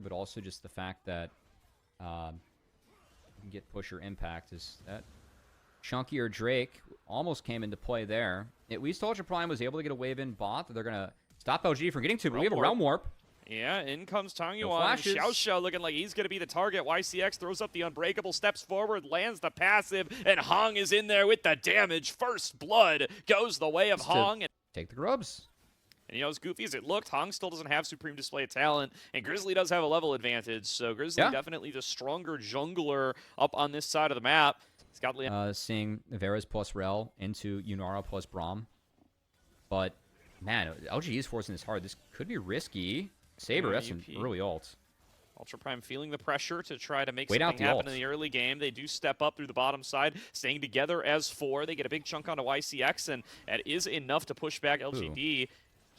but also just the fact that you can get pusher impact is that Chunky or Drake almost came into play there. At least Ultra Prime was able to get a wave in bot that they're going to stop LG from getting to, but we have a Realm Warp. Yeah, in comes Tangyuan. No flashes. Xiaoxia looking like he's going to be the target. YCX throws up the Unbreakable, steps forward, lands the passive, and Hong is in there with the damage. First blood goes the way of Hong. Take the grubs. And, you know, as goofy as it looked, Hong still doesn't have Supreme Display of Talent, and Grizzly does have a level advantage. So Grizzly definitely the stronger jungler up on this side of the map. He's got seeing Veras plus Rel into Yunara plus Braum. But, man, LG is forcing this hard. This could be risky. Saber, that's an early ult. Ultra Prime feeling the pressure to try to make something happen in the early game. They do step up through the bottom side, staying together as 4. They get a big chunk onto YCX, and that is enough to push back LGD.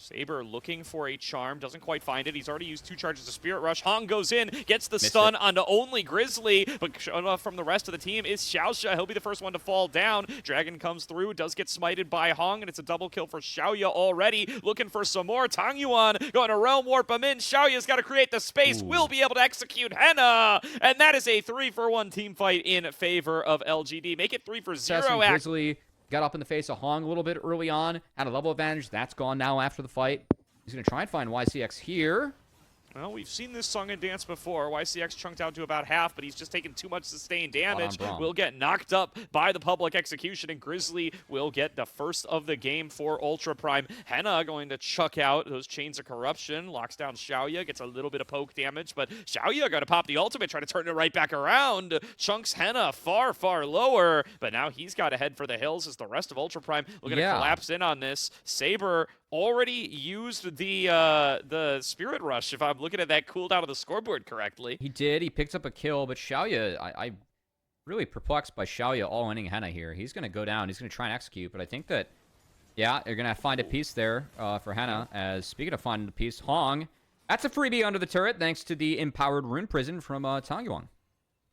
Saber looking for a charm, doesn't quite find it. He's already used 2 charges of Spirit Rush. Hong goes in, gets the stun onto only Grizzly, but showing off from the rest of the team is Xiaoxia. He'll be the first one to fall down. Dragon comes through, does get smited by Hong, and it's a double kill for Xiaoya already. Looking for some more. Tangyuan going to Realm Warp him in. Xiaoya's got to create the space. Will be able to execute Henna, and that is a 3-for-1 team fight in favor of LGD. Make it 3-for-0. Grizzly got up in the face of Hong a little bit early on, had a level advantage. That's gone now after the fight. He's going to try and find YCX here. Well, we've seen this song and dance before. YCX chunked out to about half, but he's just taking too much sustained damage. Will get knocked up by the public execution, and Grizzly will get the first of the game for Ultra Prime. Henna going to chuck out those Chains of Corruption, locks down Xiaoya, gets a little bit of poke damage, but Xiaoya got to pop the ultimate, try to turn it right back around. Chunks Henna far, far lower, but now he's got to head for the hills as the rest of Ultra Prime looking to collapse in on this. Saber already used the Spirit Rush, if I'm looking at that cooldown of the scoreboard correctly. He did. He picked up a kill, but Xiaoya, I really perplexed by Xiaoya all-inning Henna here. He's going to go down. He's going to try and execute, but I think that, yeah, you're going to find a piece there for Henna. As speaking of finding a piece, Hong, that's a freebie under the turret thanks to the Empowered Rune Prison from Tangyuan.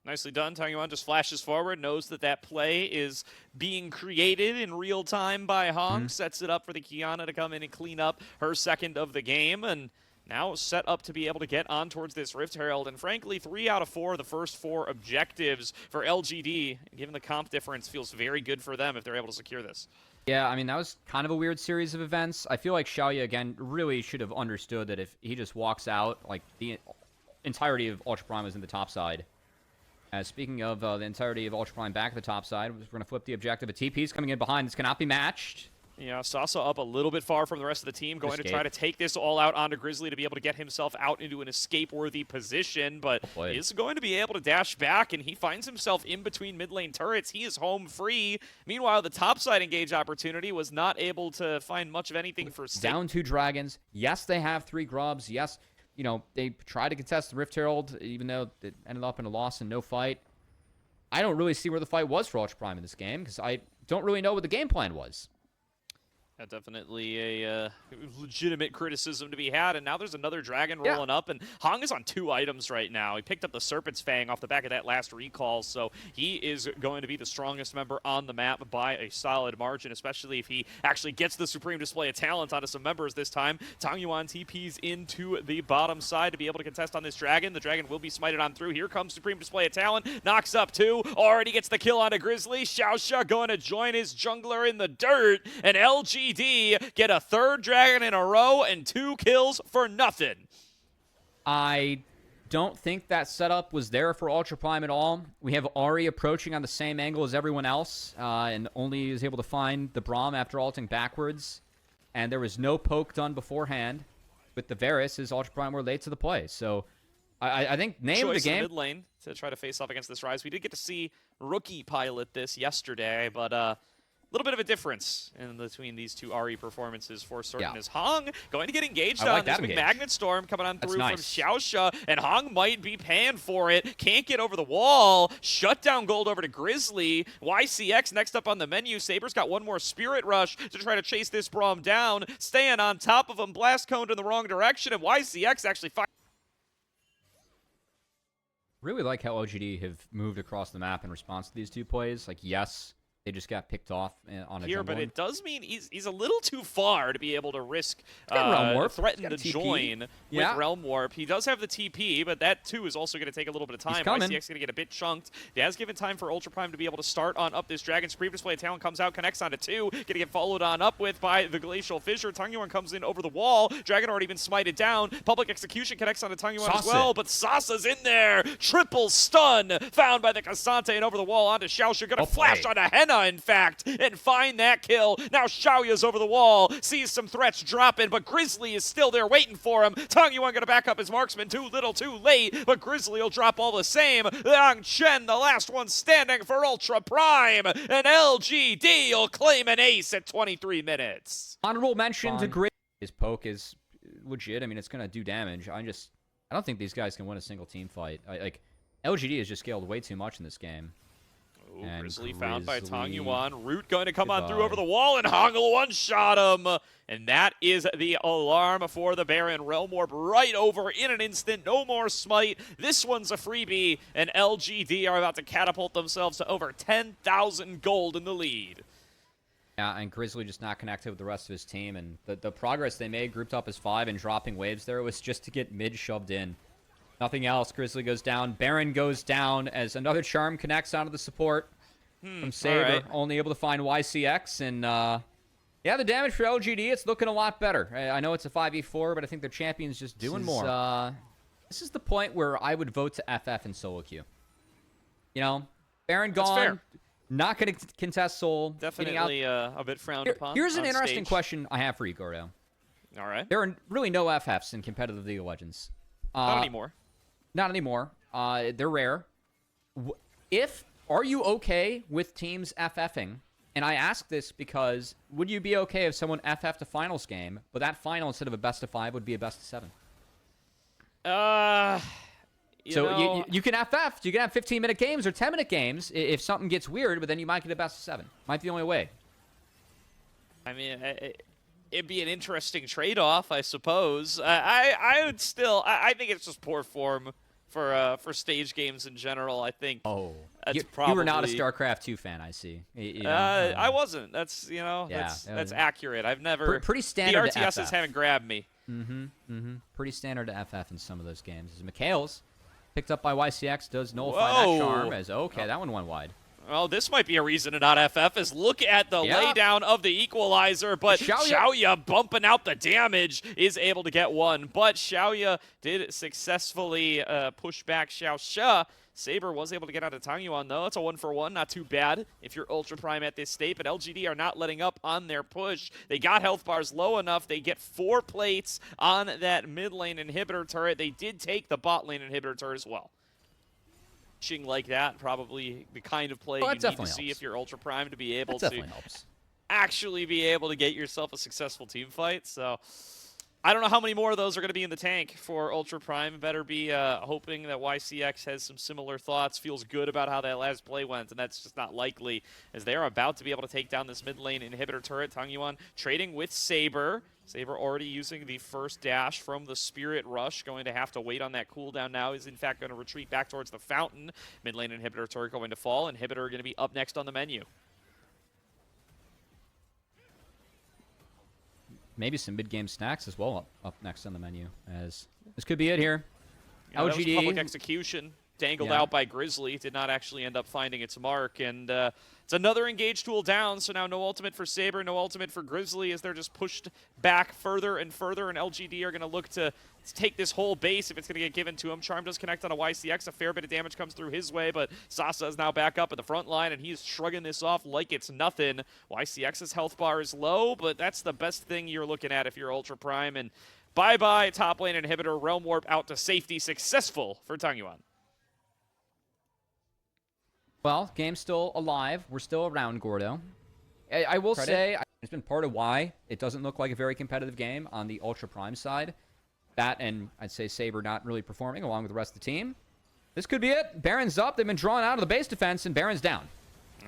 Nicely done. Tangyuan just flashes forward, knows that that play is being created in real time by Hong, sets it up for the Kiana to come in and clean up her second of the game, and now set up to be able to get on towards this Rift Herald. And frankly, 3 out of 4 of the first 4 objectives for LGD, given the comp difference, feels very good for them if they're able to secure this. Yeah, I mean, that was kind of a weird series of events. I feel like Xiaoya, again, really should have understood that if he just walks out, like, the entirety of Ultra Prime is in the top side. Speaking of the entirety of Ultra Prime back at the top side, we're going to flip the objective. A TP's coming in behind. This cannot be matched. Yeah, Sasa up a little bit far from the rest of the team, going to try to take this all out onto Grizzly to be able to get himself out into an escape-worthy position, but is going to be able to dash back, and he finds himself in between mid-lane turrets. He is home free. Meanwhile, the topside engage opportunity was not able to find much of anything for State. Down 2 dragons. Yes, they have 3 grubs. Yes, you know, they tried to contest the Rift Herald, even though it ended up in a loss and no fight. I don't really see where the fight was for Ultra Prime in this game, because I don't really know what the game plan was. Definitely a legitimate criticism to be had, and now there's another dragon rolling up, and Hong is on 2 items right now. He picked up the Serpent's Fang off the back of that last recall, so he is going to be the strongest member on the map by a solid margin, especially if he actually gets the Supreme Display of Talent onto some members this time. Tangyuan TPs into the bottom side to be able to contest on this dragon. The dragon will be smited on through. Here comes Supreme Display of Talent, knocks up 2, already gets the kill onto Grizzly. Xiaoxia going to join his jungler in the dirt, and LGD get a 3rd dragon in a row and 2 kills for nothing. I don't think that setup was there for Ultra Prime at all. We have Ahri approaching on the same angle as everyone else, and only is able to find the Braum after ulting backwards. And there was no poke done beforehand with the Varus as Ultra Prime were late to the play. So I think name of the game. Mid lane to try to face off against this Rise. We did get to see Rookie pilot this yesterday, but little bit of a difference in between these 2 RE performances for certain. As Hong going to get engaged on this big Magnet Storm coming on through from Xiaoxia, and Hong might be paying for it. Can't get over the wall. Shutdown gold over to Grizzly. YCX next up on the menu. Saber's got 1 more Spirit Rush to try to chase this Braum down. Staying on top of him. Blast Cone in the wrong direction, and YCX actually fires. Really like how OGD have moved across the map in response to these 2 plays. Like, yes, They just got picked off on a here, jumbo. But it does mean he's a little too far to be able to risk threaten to join with Realm Warp. He does have the TP, but that too is also going to take a little bit of time. YCX going to get a bit chunked. It has given time for Ultra Prime to be able to start on up this Dragon. Supreme Display of Talent comes out, connects onto 2, going to get followed on up with by the Glacial Fissure. Tangyuan comes in over the wall. Dragon already been smited down. Public Execution connects onto Tangyuan as well, but Sasa's in there. Triple stun found by the Cassante and over the wall onto Xiaoxia. Going to flash onto Henna, in fact, and find that kill. Now Xiaoya's over the wall, sees some threats dropping, but Grizzly is still there waiting for him. Tangyuan gonna back up his marksman, too little too late, but Grizzly will drop all the same. Liang Chen, the last one standing for Ultra Prime, and LGD will claim an ace at 23 minutes. Honorable mention to Grizzly. His poke is legit. I mean, it's gonna do damage. I don't think these guys can win a single team fight. LGD has just scaled way too much in this game. Ooh, Grizzly found by Tangyuan. Root going to come on through over the wall, and Hongel one-shot him. And that is the alarm for the Baron. Realm Warp right over in an instant. No more smite. This one's a freebie, and LGD are about to catapult themselves to over 10,000 gold in the lead. Yeah, and Grizzly just not connected with the rest of his team. And the progress they made, grouped up as 5 and dropping waves there, was just to get mid shoved in. Nothing else. Grizzly goes down. Baron goes down as another charm connects onto the support from Saber. Right. Only able to find YCX. And, yeah, the damage for LGD, it's looking a lot better. I know it's a 5v4, but I think their champion's just doing more. This is the point where I would vote to FF in solo queue. You know, Baron gone. That's fair. Not going to contest Soul. Definitely a bit frowned upon. Here's an interesting question I have for you, Gordo. All right. There are really no FFs in competitive League of Legends. Not anymore. Not anymore. They're rare. Are you okay with teams FFing? And I ask this because would you be okay if someone FF'd a finals game, but that final instead of a best of 5 would be a best of 7? You can FF. You can have 15-minute games or 10-minute games if something gets weird, but then you might get a best of 7. Might be the only way. I mean, it'd be an interesting trade-off, I suppose. I would still. I think it's just poor form for stage games in general. I think. Oh, you were not a StarCraft 2 fan, I see. I wasn't. That's that's accurate. I've never. Pretty standard. The RTSs haven't grabbed me. Pretty standard to FF in some of those games. Mikhail's picked up by YCX does nullify that charm as that one went wide. Well, this might be a reason to not FF, is look at the laydown of the equalizer, but Xiaoya bumping out the damage is able to get one. But Xiaoya did successfully push back Xiaoxia. Saber was able to get out of Tangyuan, though. It's a 1-for-1, not too bad if you're Ultra Prime at this state, but LGD are not letting up on their push. They got health bars low enough. They get 4 plates on that mid lane inhibitor turret. They did take the bot lane inhibitor turret as well. Like that, probably the kind of play you need to see if you're Ultra Prime to be able to actually be able to get yourself a successful team fight. So I don't know how many more of those are going to be in the tank for Ultra Prime. Better be hoping that YCX has some similar thoughts, feels good about how that last play went, and that's just not likely, as they are about to be able to take down this mid lane inhibitor turret. Tangyuan trading with Saber. Saber already using the first dash from the Spirit Rush, going to have to wait on that cooldown now. Is in fact going to retreat back towards the fountain. Mid lane inhibitor turret going to fall. Inhibitor going to be up next on the menu. Maybe some mid-game snacks as well up next on the menu. As this could be it here. Yeah, LGD. That was public execution. Dangled out by Grizzly. Did not actually end up finding its mark. And it's another engage tool down. So now no ultimate for Saber, no ultimate for Grizzly, as they're just pushed back further and further. And LGD are going to look to take this whole base if it's going to get given to him. Charm does connect on a YCX. A fair bit of damage comes through his way. But Sasa is now back up at the front line, and he's shrugging this off like it's nothing. YCX's health bar is low, but that's the best thing you're looking at if you're Ultra Prime. And bye-bye top lane inhibitor. Realm Warp out to safety. Successful for Tangyuan. Well, game's still alive. We're still around, Gordo. I will say, it's been part of why it doesn't look like a very competitive game on the Ultra Prime side. That and I'd say Saber not really performing along with the rest of the team. This could be it. Baron's up. They've been drawn out of the base defense, and Baron's down.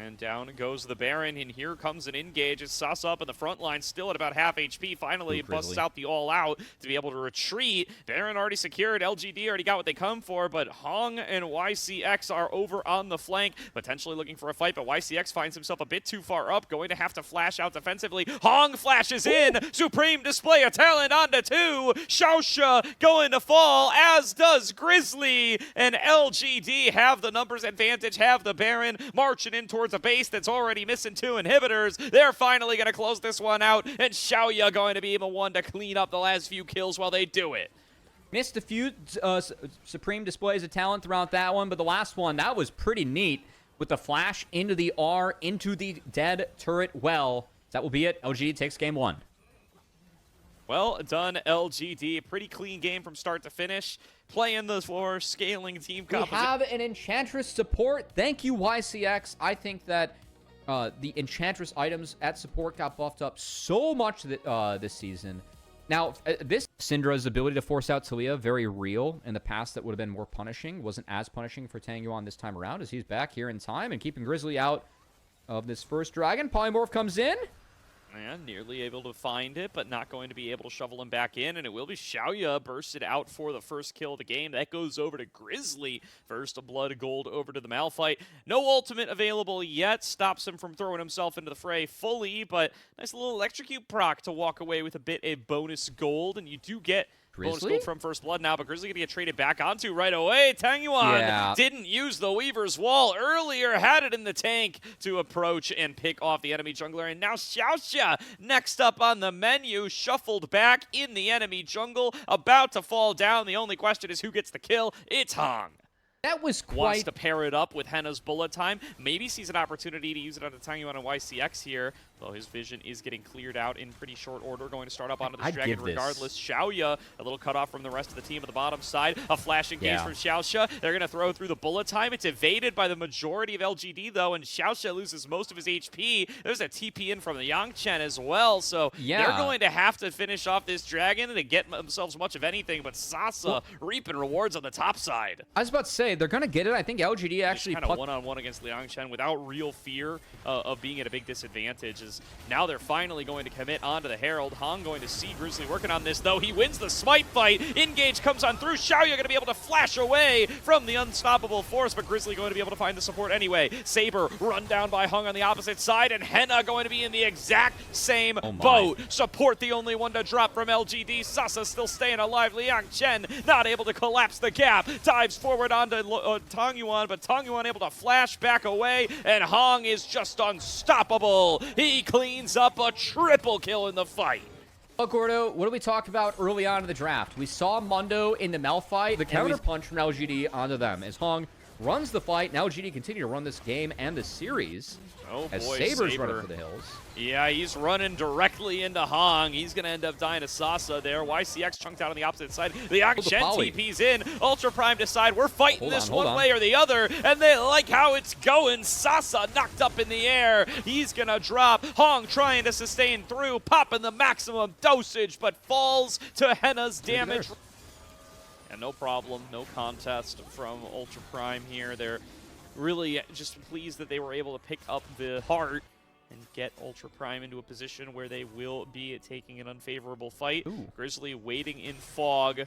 And down goes the Baron, and here comes an engage. It's Sasa up in the front line, still at about half HP. Finally, busts out the all-out to be able to retreat. Baron already secured. LGD already got what they come for, but Hong and YCX are over on the flank, potentially looking for a fight, but YCX finds himself a bit too far up, going to have to flash out defensively. Hong flashes in. Supreme display of talent onto 2. Xiaoxia going to fall, as does Grizzly, and LGD have the numbers advantage, have the Baron marching in towards a base that's already missing 2 inhibitors. They're finally going to close this one out, and Xiaoya going to be the one to clean up the last few kills while they do it. Missed a few supreme displays of talent throughout that one, but the last one, that was pretty neat with the flash into the R, into the dead turret well. That will be it. LGD takes game 1. Well done, LGD. Pretty clean game from start to finish. Playing the floor, scaling team composition. We have an Enchantress support. Thank you, YCX. I think that the Enchantress items at support got buffed up so much this season. Now, this Syndra's ability to force out Talia, very real. In the past, that would have been more punishing. Wasn't as punishing for Tangyuan this time around, as he's back here in time and keeping Grizzly out of this first dragon. Polymorph comes in. And nearly able to find it, but not going to be able to shovel him back in, and it will be Xiaoya bursted out for the first kill of the game. That goes over to Grizzly. First blood gold over to the Malphite. No ultimate available yet. Stops him from throwing himself into the fray fully, but nice little electrocute proc to walk away with a bit of bonus gold, and you do get bonus gold from First Blood now, but Grizzly gonna get traded back onto right away. Tangyuan didn't use the Weaver's Wall earlier, had it in the tank to approach and pick off the enemy jungler, and now Xiaoxia next up on the menu, shuffled back in the enemy jungle, about to fall down. The only question is who gets the kill. It's Hong. That was quite... Wants to pair it up with Henna's bullet time. Maybe sees an opportunity to use it on the Tangyuan and YCX here. Though his vision is getting cleared out in pretty short order. Going to start up onto this dragon regardless. Xiaoya, a little cut off from the rest of the team at the bottom side. A flash engage from Xiaoxia. They're going to throw through the bullet time. It's evaded by the majority of LGD though, and Xiaoxia loses most of his HP. There's a TP in from the Yangchen as well, so they're going to have to finish off this dragon to get themselves much of anything, but Sasa reaping rewards on the top side. I was about to say, they're going to get it. I think LGD actually kind of one-on-one against Liang Chen without real fear of being at a big disadvantage. Now they're finally going to commit onto the Herald. Hong going to see Grizzly working on this, though. He wins the smite fight. Engage comes on through. Xiaoya going to be able to flash away from the unstoppable force, but Grizzly going to be able to find the support anyway. Saber run down by Hong on the opposite side, and Henna going to be in the exact same boat. Support the only one to drop from LGD. Sasa still staying alive. Liang Chen not able to collapse the gap. Dives forward onto Tangyuan, but Tangyuan able to flash back away, and Hong is just unstoppable. He cleans up a triple kill in the fight. Well, Gordo, what did we talk about early on in the draft? We saw Mundo in the Mel fight, the counter punch from LGD onto them as Hong runs the fight, and LGD continue to run this game and the series. Oh boy, as Saber's running for the hills. Yeah, he's running directly into Hong. He's going to end up dying to Sasa there. YCX chunked out on the opposite side. The Akshen TP's in. Ultra Prime decide we're fighting this one way or the other, and they like how it's going. Sasa knocked up in the air. He's going to drop. Hong trying to sustain through, popping the maximum dosage, but falls to Henna's damage. And no problem, no contest from Ultra Prime here. They're really just pleased that they were able to pick up the heart and get Ultra Prime into a position where they will be taking an unfavorable fight. Grizzly waiting in fog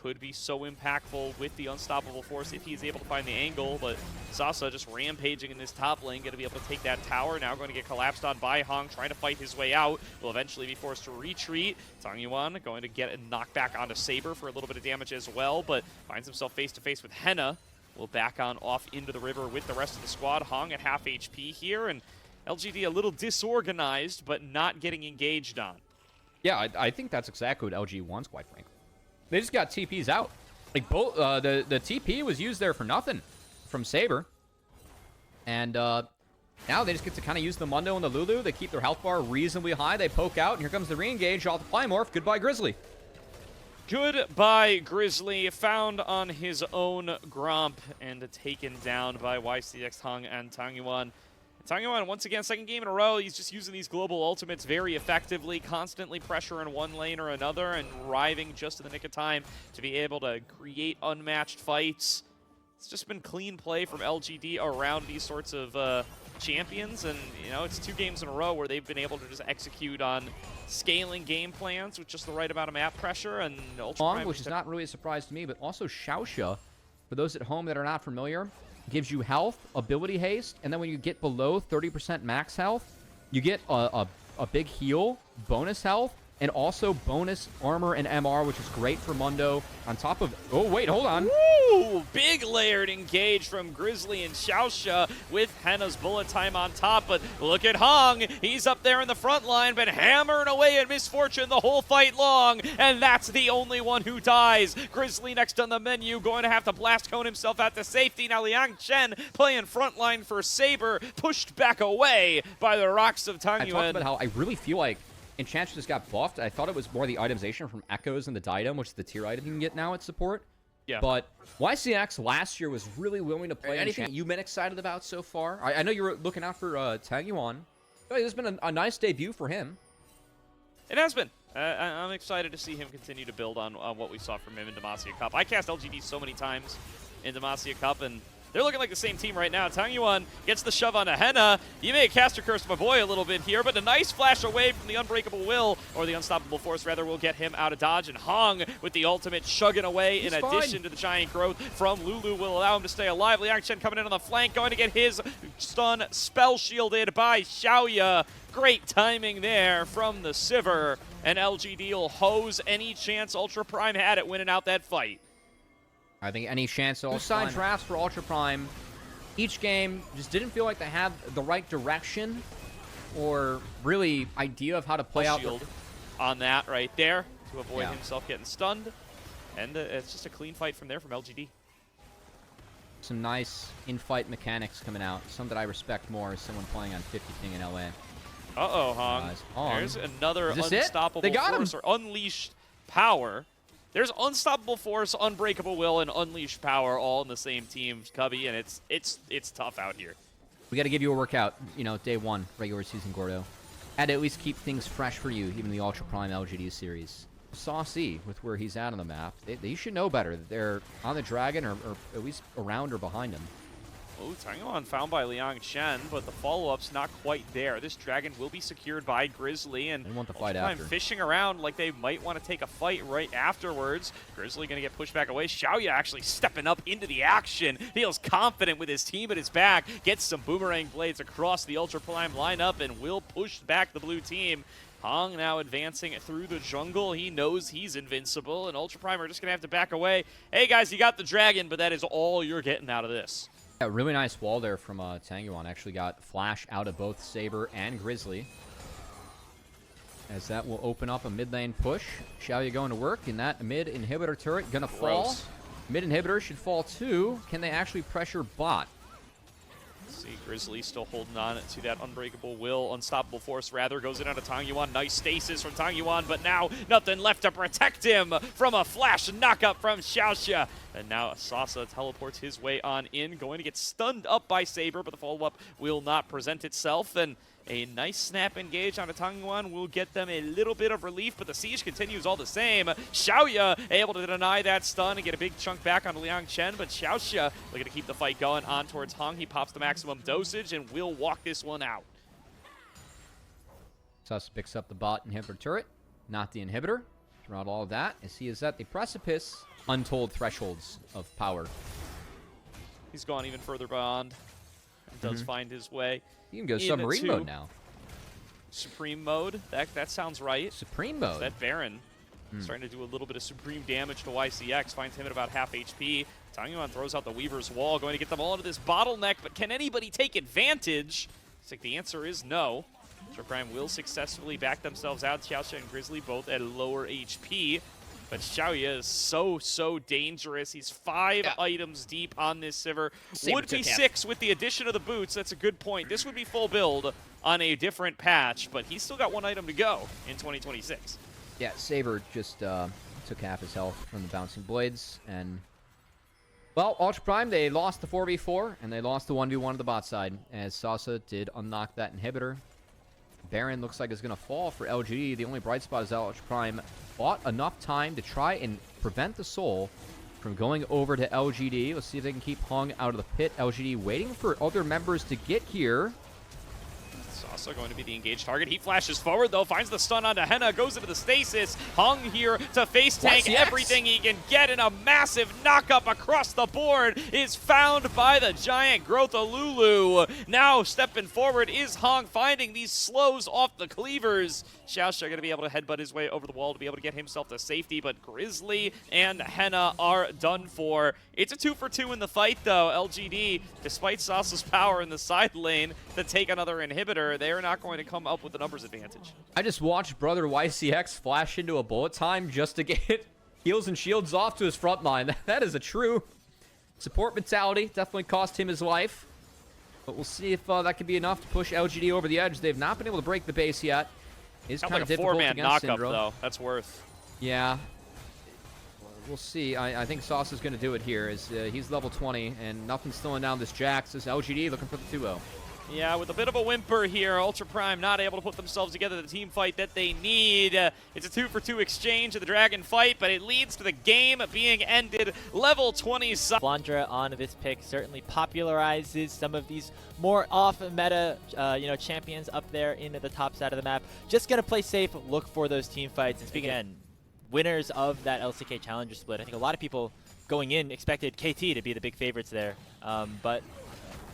could be so impactful with the unstoppable force if he's able to find the angle, but Sasa just rampaging in this top lane, going to be able to take that tower, now going to get collapsed on by Hong, trying to fight his way out, will eventually be forced to retreat. Tangyuan going to get a knockback onto Saber for a little bit of damage as well, but finds himself face-to-face with Henna. Will back on off into the river with the rest of the squad. Hong at half HP here, and LGD a little disorganized, but not getting engaged on. Yeah, I think that's exactly what LG wants, quite frankly. They just got TPs out. Like, both the TP was used there for nothing from Saber. And now they just get to kind of use the Mundo and the Lulu. They keep their health bar reasonably high. They poke out, and here comes the re-engage off the Polymorph. Goodbye, Grizzly. Goodbye, Grizzly. Found on his own Gromp and taken down by YCX, Hong, and Tangyuan. Tangyuan, once again, second game in a row, he's just using these global ultimates very effectively, constantly pressuring one lane or another and arriving just in the nick of time to be able to create unmatched fights. It's just been clean play from LGD around these sorts of champions, and you know, it's 2 games in a row where they've been able to just execute on scaling game plans with just the right amount of map pressure. And Ultra Prime, which is not really a surprise to me, but also Xiaoxia, for those at home that are not familiar, gives you health, ability haste, and then when you get below 30% max health, you get a big heal, bonus health, and also bonus armor and MR, which is great for Mundo. On top of... Oh, wait, hold on. Woo! Big layered engage from Grizzly and Xiaoxia with Henna's bullet time on top. But look at Hong. He's up there in the front line, but hammering away at Misfortune the whole fight long. And that's the only one who dies. Grizzly next on the menu, going to have to blast cone himself out to safety. Now Liang Chen playing front line for Saber, pushed back away by the rocks of Tangyuan. I talked about how I really feel like Enchantress just got buffed. I thought it was more the itemization from Echoes and the Diadem, which is the tier item you can get now at support. Yeah. But YCX last year was really willing to play. Anything you've been excited about so far? I know you were looking out for Tangyuan. This has been a nice debut for him. It has been. I'm excited to see him continue to build on what we saw from him in Demacia Cup. I cast LGD so many times in Demacia Cup, and they're looking like the same team right now. Tangyuan gets the shove onto Henna. You may have caster cursed my boy a little bit here, but a nice flash away from the Unbreakable Will, or the Unstoppable Force, rather, will get him out of dodge. And Hong with the ultimate chugging away in addition to the giant growth from Lulu will allow him to stay alive. Liang Chen coming in on the flank, going to get his stun spell shielded by Xiaoya. Great timing there from the Sivir, and LGD will hose any chance Ultra Prime had at winning out that fight. I think any chance at all. Side drafts for Ultra Prime, each game just didn't feel like they had the right direction or really idea of how to play out. Shield on that right there to avoid himself getting stunned. And it's just a clean fight from there from LGD. Some nice in-fight mechanics coming out. Some that I respect more as someone playing on 50 Ping in LA. Uh-oh, Hong. There's another Unstoppable Force or Unleashed Power. There's Unstoppable Force, Unbreakable Will, and Unleashed Power all in the same team, Cubby, and it's tough out here. We got to give you a workout, you know, day 1, regular season Gordo. And at least keep things fresh for you, even the Ultra Prime LGD series. Saucy with where he's at on the map. They should know better that they're on the Dragon or at least around or behind him. Oh, Tangyuan found by Liang Chen, but the follow-up's not quite there. This Dragon will be secured by Grizzly, and they want the fight after. Fishing around like they might want to take a fight right afterwards. Grizzly going to get pushed back away. Xiaoya actually stepping up into the action. Feels confident with his team at his back. Gets some boomerang blades across the Ultra Prime lineup and will push back the blue team. Hong now advancing through the jungle. He knows he's invincible, and Ultra Prime are just going to have to back away. Hey, guys, you got the Dragon, but that is all you're getting out of this. Yeah, really nice wall there from Tangyuan. Actually got flash out of both Saber and Grizzly. As that will open up a mid lane push. Xiaoya going to work, and that mid inhibitor turret going to fall. Mid inhibitor should fall too. Can they actually pressure bot? See, Grizzly still holding on to that Unbreakable Will. Unstoppable Force, rather, goes in onto Tangyuan. Nice stasis from Tangyuan, but now nothing left to protect him from a flash knock-up from Xiaoxia. And now Sasa teleports his way on in, going to get stunned up by Saber, but the follow-up will not present itself. And a nice snap engage onto Tangyuan will get them a little bit of relief, but the siege continues all the same. Xiaoya able to deny that stun and get a big chunk back onto Liang Chen, but Xiaoxia looking to keep the fight going on towards Hong. He pops the maximum dosage and will walk this one out. Sus picks up the bot inhibitor turret, not the inhibitor. Throughout all of that, as he is at the precipice, untold thresholds of power. He's gone even further beyond and does find his way. You can go submarine mode now. Supreme mode? That sounds right. Supreme mode. That Baron starting to do a little bit of supreme damage to YCX. Finds him at about half HP. Tangyuan throws out the Weaver's Wall, going to get them all into this bottleneck, but can anybody take advantage? It's like the answer is no. Ultra Prime will successfully back themselves out. Xiaoxia and Grizzly both at lower HP. But Xiaoya is so dangerous. He's 5 items deep on this Sivir. Would be 6 with the addition of the boots. That's a good point. This would be full build on a different patch, but he's still got 1 item to go in 2026. Yeah, Saber just took half his health from the bouncing blades. And, well, Ultra Prime, they lost the 4v4, and they lost the 1v1 on the bot side, as Sasa did unlock that inhibitor. Baron looks like it's going to fall for LGD. The only bright spot is that Ultra Prime bought enough time to try and prevent the Soul from going over to LGD. Let's see if they can keep Hong out of the pit. LGD waiting for other members to get here. Also going to be the engaged target. He flashes forward, though, finds the stun onto Henna, goes into the stasis. Hung here to face tank everything he can get, and a massive knock-up across the board is found by the giant Growth of Lulu. Now stepping forward is Hung, finding these slows off the cleavers. Xiaoxia going to be able to headbutt his way over the wall to be able to get himself to safety, but Grizzly and Henna are done for. It's a 2-for-2 in the fight, though. LGD, despite Sasa's power in the side lane to take another inhibitor, they are not going to come up with the numbers advantage. I just watched brother YCX flash into a bullet time just to get heals and shields off to his front line. That is a true support mentality. Definitely cost him his life. But we'll see if that could be enough to push LGD over the edge. They've not been able to break the base yet. It's kind of difficult against Syndrome. Like a 4-man knockup, though. That's worth. Yeah. We'll see. I think Sauce is going to do it here. He's level 20, and nothing's slowing down this Jax. This LGD looking for the 2-0. Yeah, with a bit of a whimper here, Ultra Prime not able to put themselves together the team fight that they need. It's a 2-for-2 exchange of the Dragon fight, but it leads to the game being ended. Level 20. Flandra on this pick certainly popularizes some of these more off-meta, champions up there into the top side of the map. Just gonna play safe, look for those team fights, and speaking of winners of that LCK Challenger split, I think a lot of people going in expected KT to be the big favorites there, but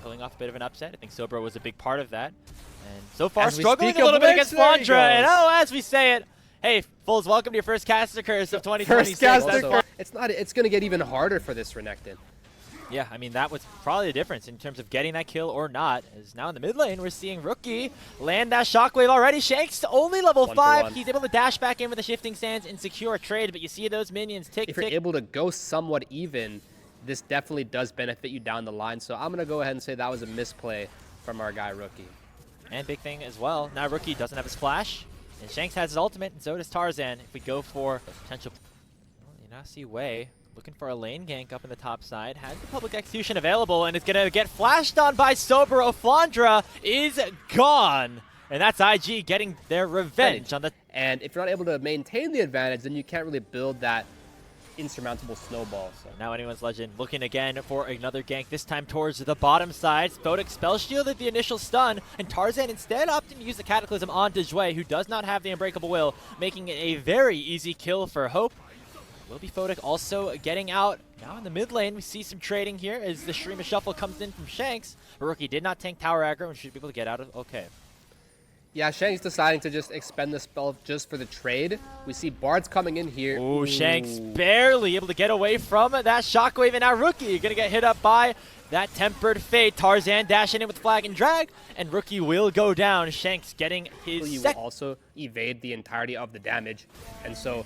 pulling off a bit of an upset. I think Sobro was a big part of that. And so far, struggling a little bit against Flandra. And as we say it, hey, Fulls, welcome to your first caster curse of 2026. First caster curse. It's going to get even harder for this Renekton. Yeah, I mean, that was probably the difference in terms of getting that kill or not. As now in the mid lane, we're seeing Rookie land that shockwave already. Shanks only level 5. He's able to dash back in with the shifting sands and secure a trade, but you see those minions tick, If you're able to go somewhat even, this definitely does benefit you down the line. So I'm going to go ahead and say that was a misplay from our guy Rookie. And big thing as well, now Rookie doesn't have his flash, and Shanks has his ultimate, and so does Tarzan. If we go for potential... Well, you now see Wei looking for a lane gank up in the top side, has the public execution available, and it's going to get flashed on by Sobro. Flandra is gone. And that's IG getting their revenge on the... And if you're not able to maintain the advantage, then you can't really build that insurmountable snowball. So now Anyone's Legend looking again for another gank, this time towards the bottom side. Photic spell shielded the initial stun, and Tarzan instead opting to use the Cataclysm on Dejue, who does not have the Unbreakable Will, making it a very easy kill for Hope. Will be Photic also getting out. Now in the mid lane, we see some trading here as the Shurima Shuffle comes in from Shanks. But Rookie did not tank tower aggro and should be able to get out of okay. Yeah, Shanks deciding to just expend the spell just for the trade. We see Bards coming in here. Ooh, Shanks barely able to get away from that shockwave, and now Rookie gonna get hit up by that Tempered Fate. Tarzan dashing in with Flag and Drag, and Rookie will go down. Shanks getting his You will also evade the entirety of the damage, and so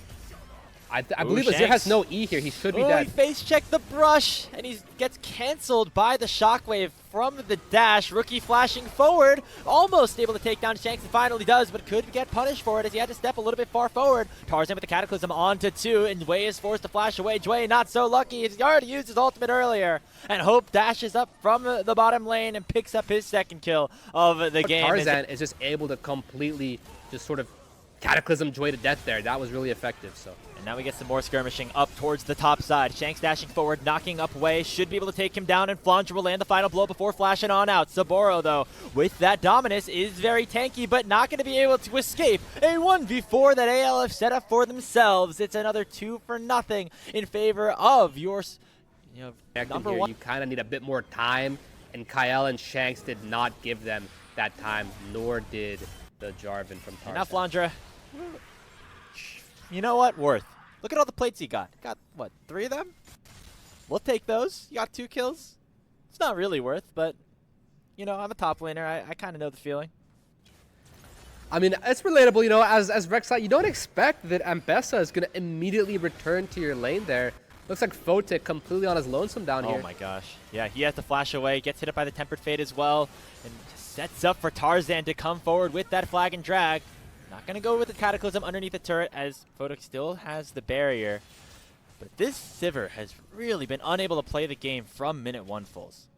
I believe Azir has no E here. He should be dead. He face checked the brush, and he gets canceled by the shockwave from the dash. Rookie flashing forward, almost able to take down Shanks, and finally does, but could get punished for it as he had to step a little bit far forward. Tarzan with the Cataclysm onto 2, and Wei is forced to flash away. Dwayne not so lucky. He's already used his ultimate earlier, and Hope dashes up from the bottom lane and picks up his second kill of the game. Tarzan is just able to completely just sort of Cataclysm Joy to death there. That was really effective. So. And now we get some more skirmishing up towards the top side. Shanks dashing forward, knocking up Wei. Should be able to take him down, and Flandra will land the final blow before flashing on out. Saboro, though, with that Dominus, is very tanky, but not going to be able to escape a 1v4 that AL have set up for themselves. It's another 2-for-0 in favor of your, number one. You kind of need a bit more time, and Kyle and Shanks did not give them that time, nor did the Jarvan from Tarzan. And now Flandra, you know what? Worth. Look at all the plates he got. Got, what, 3 of them? We'll take those. You got 2 kills. It's not really worth, but, I'm a top laner. I kind of know the feeling. I mean, it's relatable, as Rek'Sai, you don't expect that Ambessa is going to immediately return to your lane there. Looks like Photic completely on his lonesome down here. Oh my gosh. Yeah, he has to flash away, gets hit up by the Tempered Fate as well, and sets up for Tarzan to come forward with that Flag and Drag. Not going to go with the Cataclysm underneath the turret as Photic still has the barrier. But this Sivir has really been unable to play the game from minute 1 Fulls.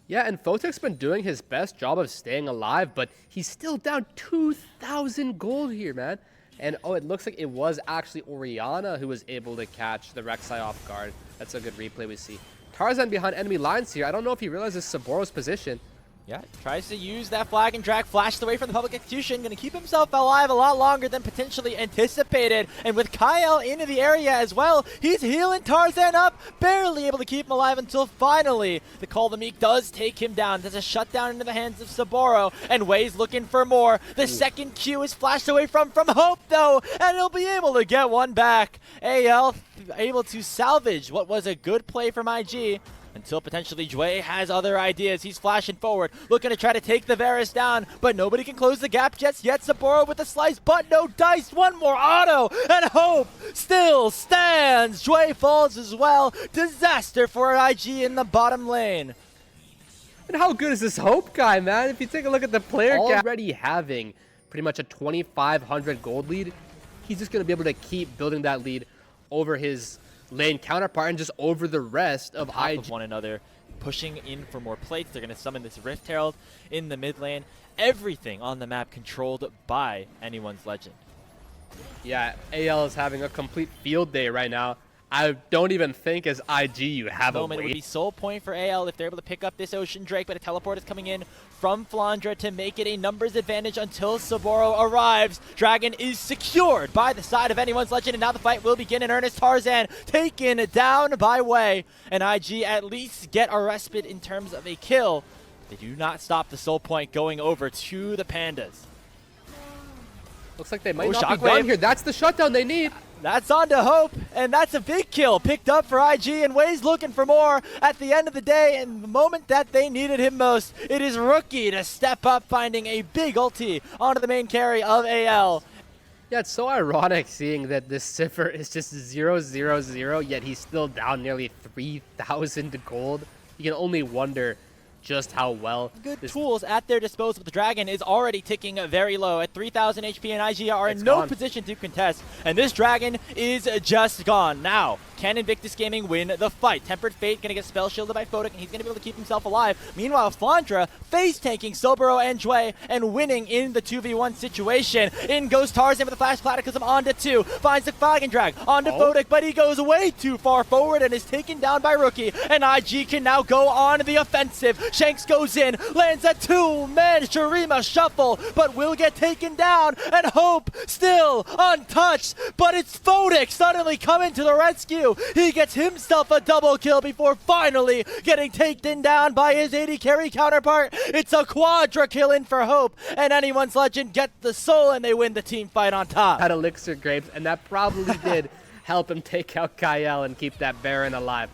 Yeah, and Photic's been doing his best job of staying alive, but he's still down 2,000 gold here, man. And it looks like it was actually Orianna who was able to catch the Rek'Sai off guard. That's a good replay we see. Tarzan behind enemy lines here. I don't know if he realizes Saboro's position. Yeah, tries to use that flag and drag, flashed away from the public execution, going to keep himself alive a lot longer than potentially anticipated. And with Kyle into the area as well, he's healing Tarzan up, barely able to keep him alive until finally the Call of the Meek does take him down. There's a shutdown into the hands of Saboro, and Wei's looking for more. The second Q is flashed away from Hope though, and he'll be able to get one back. AL able to salvage what was a good play from IG. Until potentially Jue has other ideas. He's flashing forward, looking to try to take the Varus down, but nobody can close the gap just yet. Saboro with the slice, but no dice. One more auto, and Hope still stands. Jue falls as well. Disaster for IG in the bottom lane. And how good is this Hope guy, man? If you take a look at the player already having pretty much a 2,500 gold lead, he's just going to be able to keep building that lead over his lane counterpart and just over the rest of IG. Of one another, pushing in for more plates. They're going to summon this Rift Herald in the mid lane. Everything on the map controlled by anyone's legend. Yeah, AL is having a complete field day right now. I don't even think as IG you have a Moment would be soul point for AL if they're able to pick up this Ocean Drake, but a teleport is coming in from Flandra to make it a numbers advantage until Saboro arrives. Dragon is secured by the side of anyone's legend, and now the fight will begin in earnest. Tarzan taken down by Wei, and IG at least get a respite in terms of a kill. They do not stop the soul point going over to the Pandas. Looks like they might not be done here. That's the shutdown they need. That's on to Hope, and that's a big kill picked up for IG, and Wei's looking for more at the end of the day, and the moment that they needed him most, it is Rookie to step up, finding a big ulti onto the main carry of AL. Yeah, it's so ironic seeing that this Cipher is just 0-0-0, yet he's still down nearly 3,000 gold. You can only wonder just how well. Good tools at their disposal. The Dragon is already ticking very low at 3,000 HP, and IG are in no position to contest. And this Dragon is just gone. Now, can Invictus Gaming win the fight? Tempered Fate going to get spell shielded by Photic, and he's going to be able to keep himself alive. Meanwhile, Flandra face tanking Soboro and Jue and winning in the 2v1 situation. In goes Tarzan with the Flash Cataclysm onto 2. Finds the Flag and Drag onto Photic, but he goes way too far forward and is taken down by Rookie. And IG can now go on the offensive. Shanks goes in, lands a 2-man Shurima shuffle, but will get taken down, and Hope still untouched, but it's Photic suddenly coming to the rescue. He gets himself a double kill before finally getting taken down by his 80 carry counterpart. It's a quadra kill in for Hope, and anyone's legend get the soul, and they win the team fight on top. Had Elixir Grapes, and that probably did help him take out Kyle and keep that Baron alive.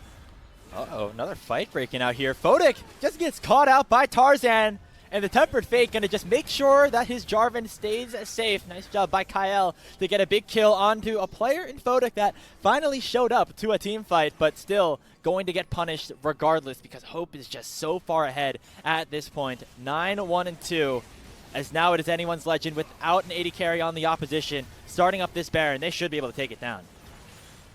Uh-oh, another fight breaking out here. Photic just gets caught out by Tarzan, and the Tempered Fate going to just make sure that his Jarvan stays safe. Nice job by Kyle to get a big kill onto a player in Photic that finally showed up to a team fight, but still going to get punished regardless because Hope is just so far ahead at this point. 9-1-2, as now it is anyone's legend without an 80 carry on the opposition. Starting up this Baron, they should be able to take it down.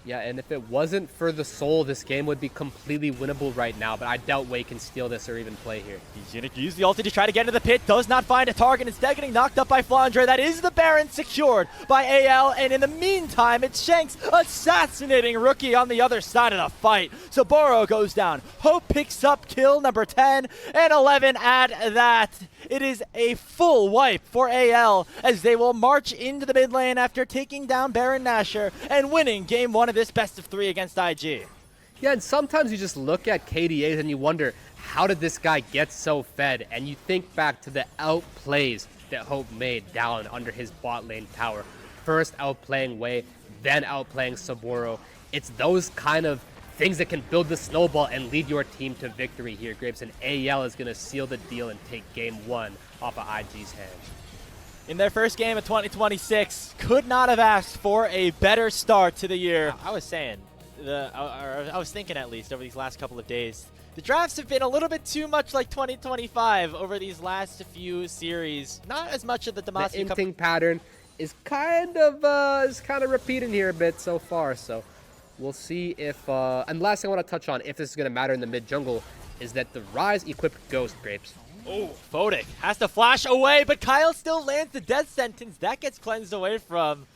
Yeah, and if it wasn't for the soul, this game would be completely winnable right now, but I doubt Wei can steal this or even play here. He's going to use the ulti to try to get into the pit, does not find a target, instead getting knocked up by Flandre. That is the Baron secured by AL, and in the meantime, it's Shanks assassinating Rookie on the other side of the fight. Saboro goes down. Hope picks up kill number 10 and 11 at that. It is a full wipe for AL as they will march into the mid lane after taking down Baron Nashor and winning game 1 of this best of 3 against IG. Yeah, and sometimes you just look at KDAs and you wonder, how did this guy get so fed? And you think back to the outplays that Hope made down under his bot lane tower. First outplaying Wei, then outplaying Saboro. It's those kind of things that can build the snowball and lead your team to victory here, Grapes, and AL is going to seal the deal and take game 1 off of IG's hands. In their first game of 2026, could not have asked for a better start to the year. I was saying, I was thinking at least over these last couple of days, the drafts have been a little bit too much like 2025 over these last few series. Not as much of the Demacia The inting pattern is kind of repeating here a bit so far, so we'll see if, and last thing I want to touch on, if this is going to matter in the mid jungle, is that the Rise equipped Ghost, Grapes. Oh, Photic has to flash away, but Kyle still lands the death sentence. That gets cleansed away from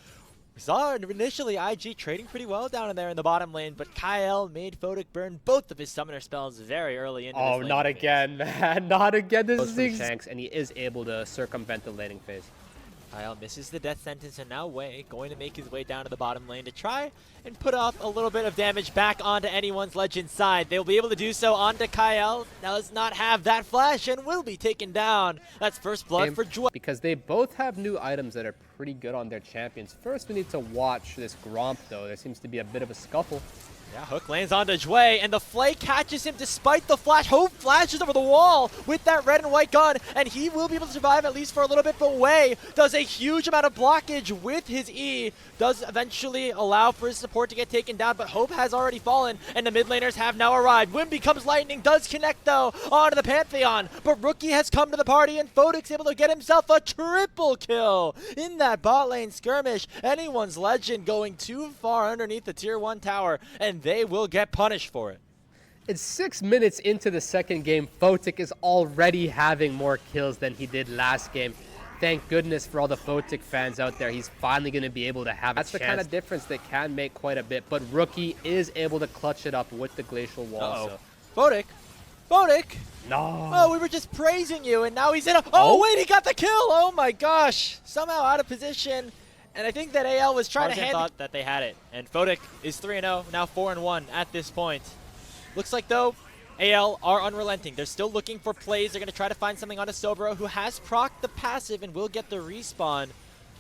We saw initially IG trading pretty well down in there in the bottom lane, but Kyle made Photic burn both of his summoner spells very early into this Oh, laning not phase. again, man. Not again. This is Shanks, and he is able to circumvent the laning phase. Kyle misses the death sentence, and now Wei going to make his way down to the bottom lane to try and put off a little bit of damage back onto anyone's Legend side. They'll be able to do so onto Kyle. Does not have that flash and will be taken down. That's first blood for Jue. Because they both have new items that are pretty good on their champions. First, we need to watch this Gromp, though. There seems to be a bit of a scuffle. Yeah, Hook lands onto Jue, and the Flay catches him despite the flash. Hope flashes over the wall with that red and white gun, and he will be able to survive at least for a little bit, but Wei does a huge amount of blockage with his E, does eventually allow for his support to get taken down, but Hope has already fallen, and the mid laners have now arrived. Wind becomes lightning, does connect though onto the Pantheon, but Rookie has come to the party, and Photic's able to get himself a triple kill in that bot lane skirmish. Anyone's Legend going too far underneath the tier 1 tower, and they will get punished for it. It's 6 minutes into the second game. Photic is already having more kills than he did last game. Thank goodness for all the Photic fans out there. He's finally going to be able to have a chance. That's the kind of difference that can make quite a bit. But Rookie is able to clutch it up with the Glacial Wall. So. Photic? Photic? No. Oh, we were just praising you, and now he's in a... Oh, wait, he got the kill! Oh my gosh! Somehow out of position. And I think that AL was trying to hand... thought that they had it. And Photic is 3-0, now 4-1 at this point. Looks like, though, AL are unrelenting. They're still looking for plays. They're going to try to find something onto Sobro, who has procced the passive and will get the respawn.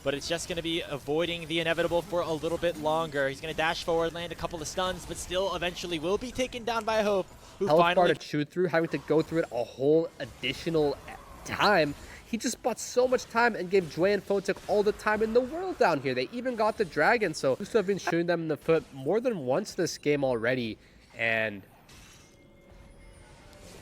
But it's just going to be avoiding the inevitable for a little bit longer. He's going to dash forward, land a couple of stuns, but still eventually will be taken down by Hope, who Health bar to chew through, having to go through it a whole additional time. He just bought so much time and gave Jue and Photic all the time in the world down here. They even got the dragon, so Uso have been shooting them in the foot more than once this game already. And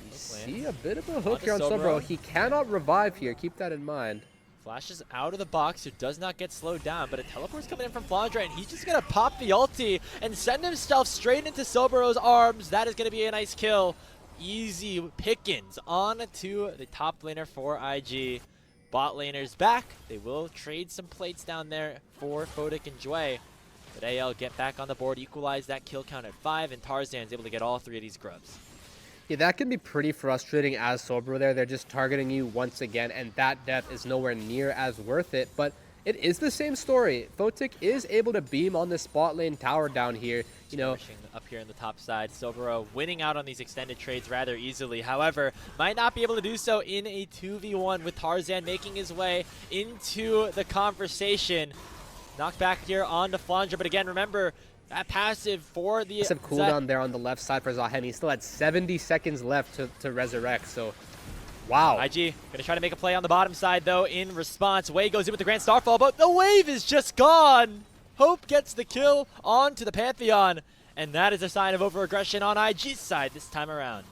you see a bit of a hook here on Sobro. He cannot revive here. Keep that in mind. Flashes out of the box, who does not get slowed down, but a teleport's coming in from Flandre, and he's just going to pop the ulti and send himself straight into Sobro's arms. That is going to be a nice kill. Easy pickings on to the top laner for IG. Bot laner's back. They will trade some plates down there for Photic and Jue. But AL get back on the board, equalize that kill count at 5, and Tarzan's able to get all 3 of these grubs. Yeah, that can be pretty frustrating as Sobro there. They're just targeting you once again, and that death is nowhere near as worth it. But it is the same story. Photic is able to beam on this bot lane tower down here. You know, up here in the top side, Sobro winning out on these extended trades rather easily. However, might not be able to do so in a 2v1 with Tarzan making his way into the conversation. Knocked back here on to Flandre, but again, remember, that passive for the... Passive cooldown there on the left side for Zahen. He still had 70 seconds left to resurrect, so... Wow. IG gonna try to make a play on the bottom side, though, in response. Wei goes in with the Grand Starfall, but the wave is just gone! Hope gets the kill onto the Pantheon, and that is a sign of over-aggression on IG's side this time around.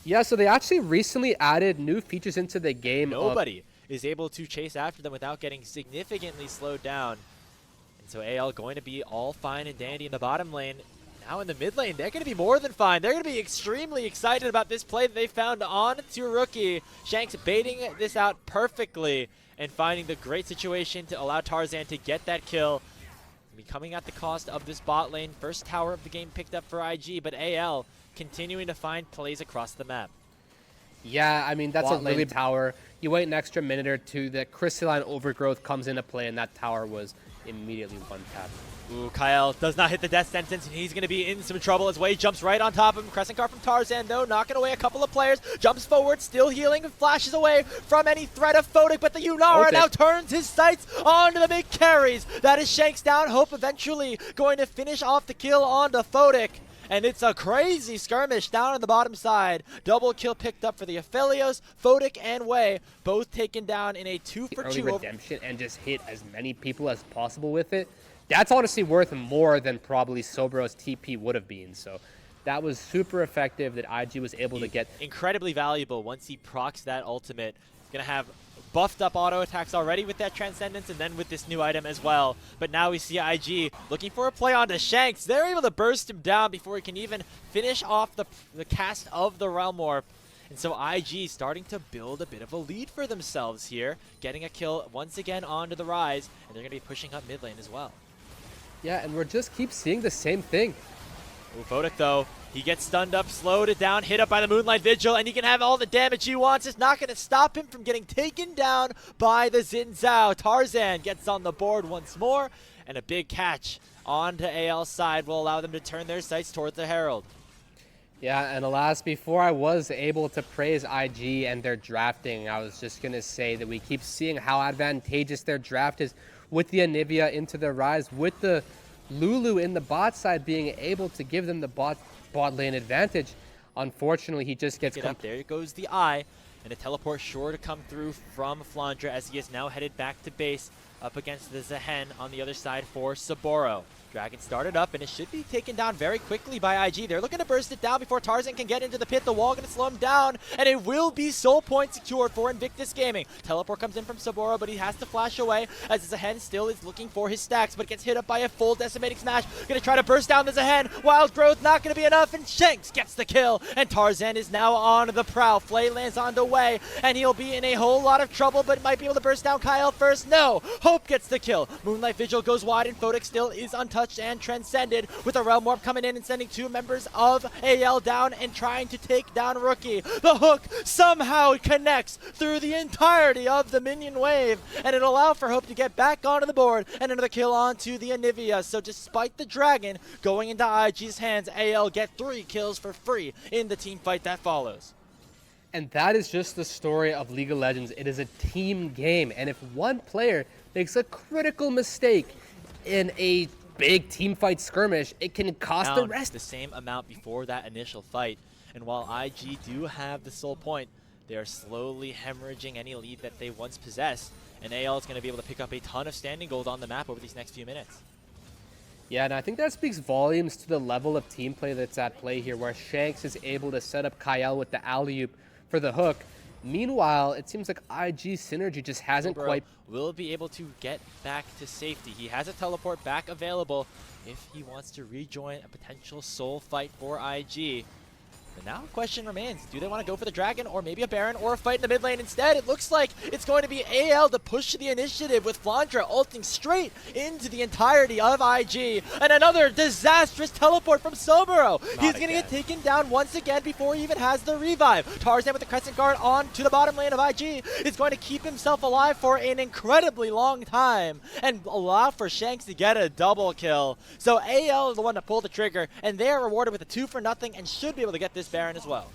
Yeah, so they actually recently added new features into the game. Nobody is able to chase after them without getting significantly slowed down. And so AL going to be all fine and dandy in the bottom lane. Now in the mid lane, they're going to be more than fine. They're going to be extremely excited about this play that they found on to Rookie. Shanks baiting this out perfectly and finding the great situation to allow Tarzan to get that kill. Coming at the cost of this bot lane. First tower of the game picked up for IG, but AL continuing to find plays across the map. Yeah, I mean, that's a really tower. You wait an extra minute or two, the crystalline overgrowth comes into play, and that tower was immediately one-tapped. Ooh, Kyle does not hit the death sentence, and he's going to be in some trouble as Wei jumps right on top of him. Crescent Card from Tarzan, though, knocking away a couple of players. Jumps forward, still healing, flashes away from any threat of Photic, but the Yunara now turns his sights onto the big carries. That is Shanks down. Hope eventually going to finish off the kill onto Photic. And it's a crazy skirmish down on the bottom side. Double kill picked up for the Aphelios, Photic, and Wei, both taken down in a 2-for-2 early redemption and just hit as many people as possible with it. That's honestly worth more than probably Sobro's TP would have been. So that was super effective that IG was able to get. Incredibly valuable once he procs that ultimate. He's going to have buffed up auto attacks already with that Transcendence and then with this new item as well. But now we see IG looking for a play onto Shanks. They're able to burst him down before he can even finish off the cast of the Realm Warp. And so IG starting to build a bit of a lead for themselves here, getting a kill once again onto the Rise, and they're going to be pushing up mid lane as well. Yeah, and we're just keep seeing the same thing. Ooh, Vodik, though, he gets stunned up, slowed it down, hit up by the Moonlight Vigil, and he can have all the damage he wants. It's not going to stop him from getting taken down by the Xin Zhao. Tarzan gets on the board once more, and a big catch onto AL's side will allow them to turn their sights towards the Herald. Yeah, and alas, before I was able to praise IG and their drafting, I was just going to say that we keep seeing how advantageous their draft is with the Onivia into the Rise, with the Lulu in the bot side being able to give them the bot lane advantage. Unfortunately, he just gets... There goes the eye, and a teleport sure to come through from Flandre as he is now headed back to base up against the Zehen on the other side for Saboro. Dragon started up, and it should be taken down very quickly by IG. They're looking to burst it down before Tarzan can get into the pit. The wall going to slow him down, and it will be soul point secured for Invictus Gaming. Teleport comes in from Saboro, but he has to flash away as Zehen still is looking for his stacks, but gets hit up by a full decimating smash. Going to try to burst down the Zehen. Wild Growth not going to be enough, and Shanks gets the kill, and Tarzan is now on the prowl. Flay lands on the way, and he'll be in a whole lot of trouble, but might be able to burst down Kyle first. No! Hope gets the kill. Moonlight Vigil goes wide, and Photic still is untouched and transcended, with a Realm Warp coming in and sending 2 members of AL down and trying to take down Rookie. The hook somehow connects through the entirety of the minion wave, and it'll allow for Hope to get back onto the board and another kill onto the Onivia. So despite the Dragon going into IG's hands, AL get 3 kills for free in the team fight that follows. And that is just the story of League of Legends. It is a team game, and if one player makes a critical mistake in a big team fight skirmish, it can cost the rest. The same amount before that initial fight. And while IG do have the soul point, they are slowly hemorrhaging any lead that they once possessed. And AL is going to be able to pick up a ton of standing gold on the map over these next few minutes. Yeah, and I think that speaks volumes to the level of team play that's at play here, where Shanks is able to set up Kyle with the alley-oop for the hook. Meanwhile, it seems like IG synergy just hasn't quite... will be able to get back to safety. He has a teleport back available if he wants to rejoin a potential soul fight for IG. But now the question remains, do they want to go for the Dragon or maybe a Baron or a fight in the mid lane instead? It looks like it's going to be AL to push the initiative with Flandre ulting straight into the entirety of IG. And another disastrous teleport from Soboro. He's going to get taken down once again before he even has the revive. Tarzan with the Crescent Guard on to the bottom lane of IG is going to keep himself alive for an incredibly long time and allow for Shanks to get a double kill. So AL is the one to pull the trigger, and they are rewarded with a 2-for-0 and should be able to get this Baron as well.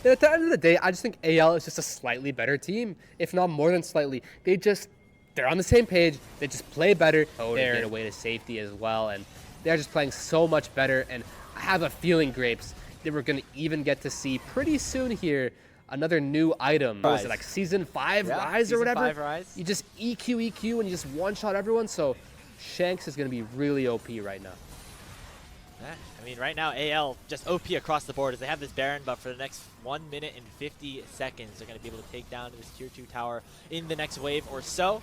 At the end of the day, I just think AL is just a slightly better team, if not more than slightly. They're on the same page. They just play better. They get away to safety as well, and they're just playing so much better. And I have a feeling, Grapes, that we're going to even get to see pretty soon here another new item. What was it, like Season 5 Rise or whatever? Season 5 Rise. You just EQ and you just one-shot everyone. So Shanks is going to be really OP right now. I mean, right now, AL just OP across the board as they have this Baron, but for the next 1 minute and 50 seconds, they're going to be able to take down this Tier 2 tower in the next wave or so.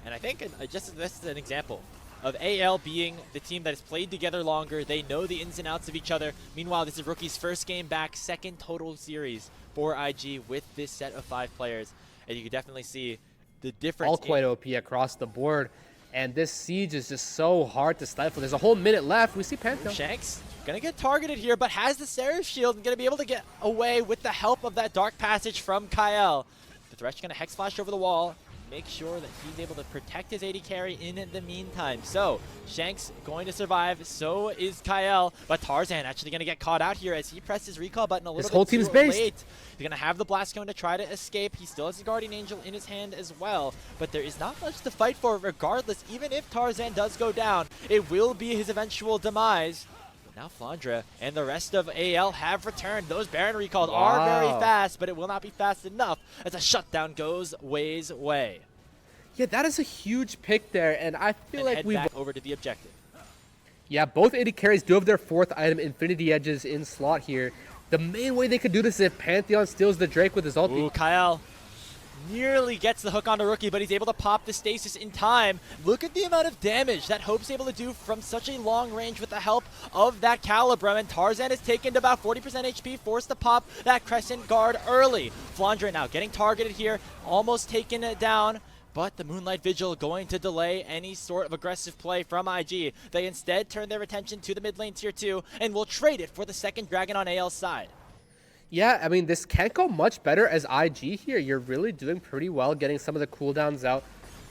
And I think this is an example of AL being the team that has played together longer. They know the ins and outs of each other. Meanwhile, this is Rookie's first game back, second total series for IG with this set of 5 players. And you can definitely see the difference. All quite OP across the board. And this siege is just so hard to stifle. There's a whole minute left. We see Pantheon. Shanks gonna get targeted here, but has the Seraph Shield and gonna be able to get away with the help of that Dark Passage from Kyle. The Thresh gonna Hex Flash over the wall, make sure that he's able to protect his AD carry in the meantime. So Shanks going to survive, so is Kyle, but Tarzan actually gonna get caught out here as he pressed his recall button a little bit too late. He's gonna have the Blast Cone to try to escape. He still has the Guardian Angel in his hand as well, but there is not much to fight for regardless. Even if Tarzan does go down, it will be his eventual demise. But now Flandre and the rest of AL have returned. Those Baron recalls are very fast, but it will not be fast enough as a shutdown goes Wei's way. Yeah, that is a huge pick there, and I feel like we back over to the objective. Yeah, both AD carries do have their 4th item, Infinity Edges, in slot here. The main way they could do this is if Pantheon steals the Drake with his ulti. Ooh, Kyle nearly gets the hook onto Rookie, but he's able to pop the stasis in time. Look at the amount of damage that Hope's able to do from such a long range with the help of that Calibra, and Tarzan is taken to about 40% HP, forced to pop that Crescent Guard early. Flandre now getting targeted here, almost taken it down. but the Moonlight Vigil going to delay any sort of aggressive play from IG. They instead turn their attention to the mid lane tier 2 and will trade it for the second dragon on AL's side. Yeah, I mean, this can't go much better as IG here. You're really doing pretty well getting some of the cooldowns out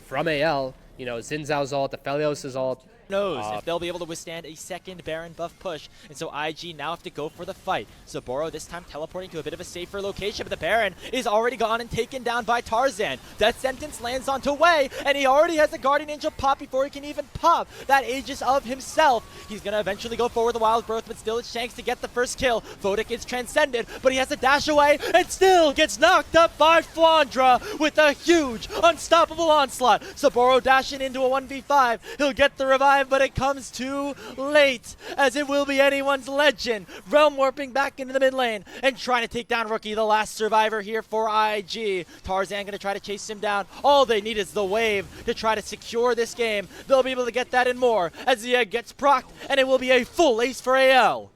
from AL. You know, Xin Zhao's ult, Aphelios' ult. Knows if they'll be able to withstand a second Baron buff push, and so IG now have to go for the fight. Saburo this time teleporting to a bit of a safer location, but the Baron is already gone and taken down by Tarzan. Death Sentence lands onto Wei, and he already has the Guardian Angel pop before he can even pop that Aegis of himself. He's gonna eventually go forward the Wild Growth, but still it's Shanks to get the first kill. Vodic is transcended, but he has to dash away and still gets knocked up by Flandra with a huge unstoppable onslaught. Saburo dashing into a 1v5. He'll get the revive, but it comes too late, as it will be anyone's legend. Realm warping back into the mid lane and trying to take down Rookie, the last survivor here for IG. Tarzan gonna try to chase him down. All they need is the wave to try to secure this game. They'll be able to get that and more as the egg gets procced, and it will be a full ace for AL.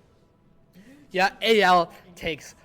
Yeah, AL takes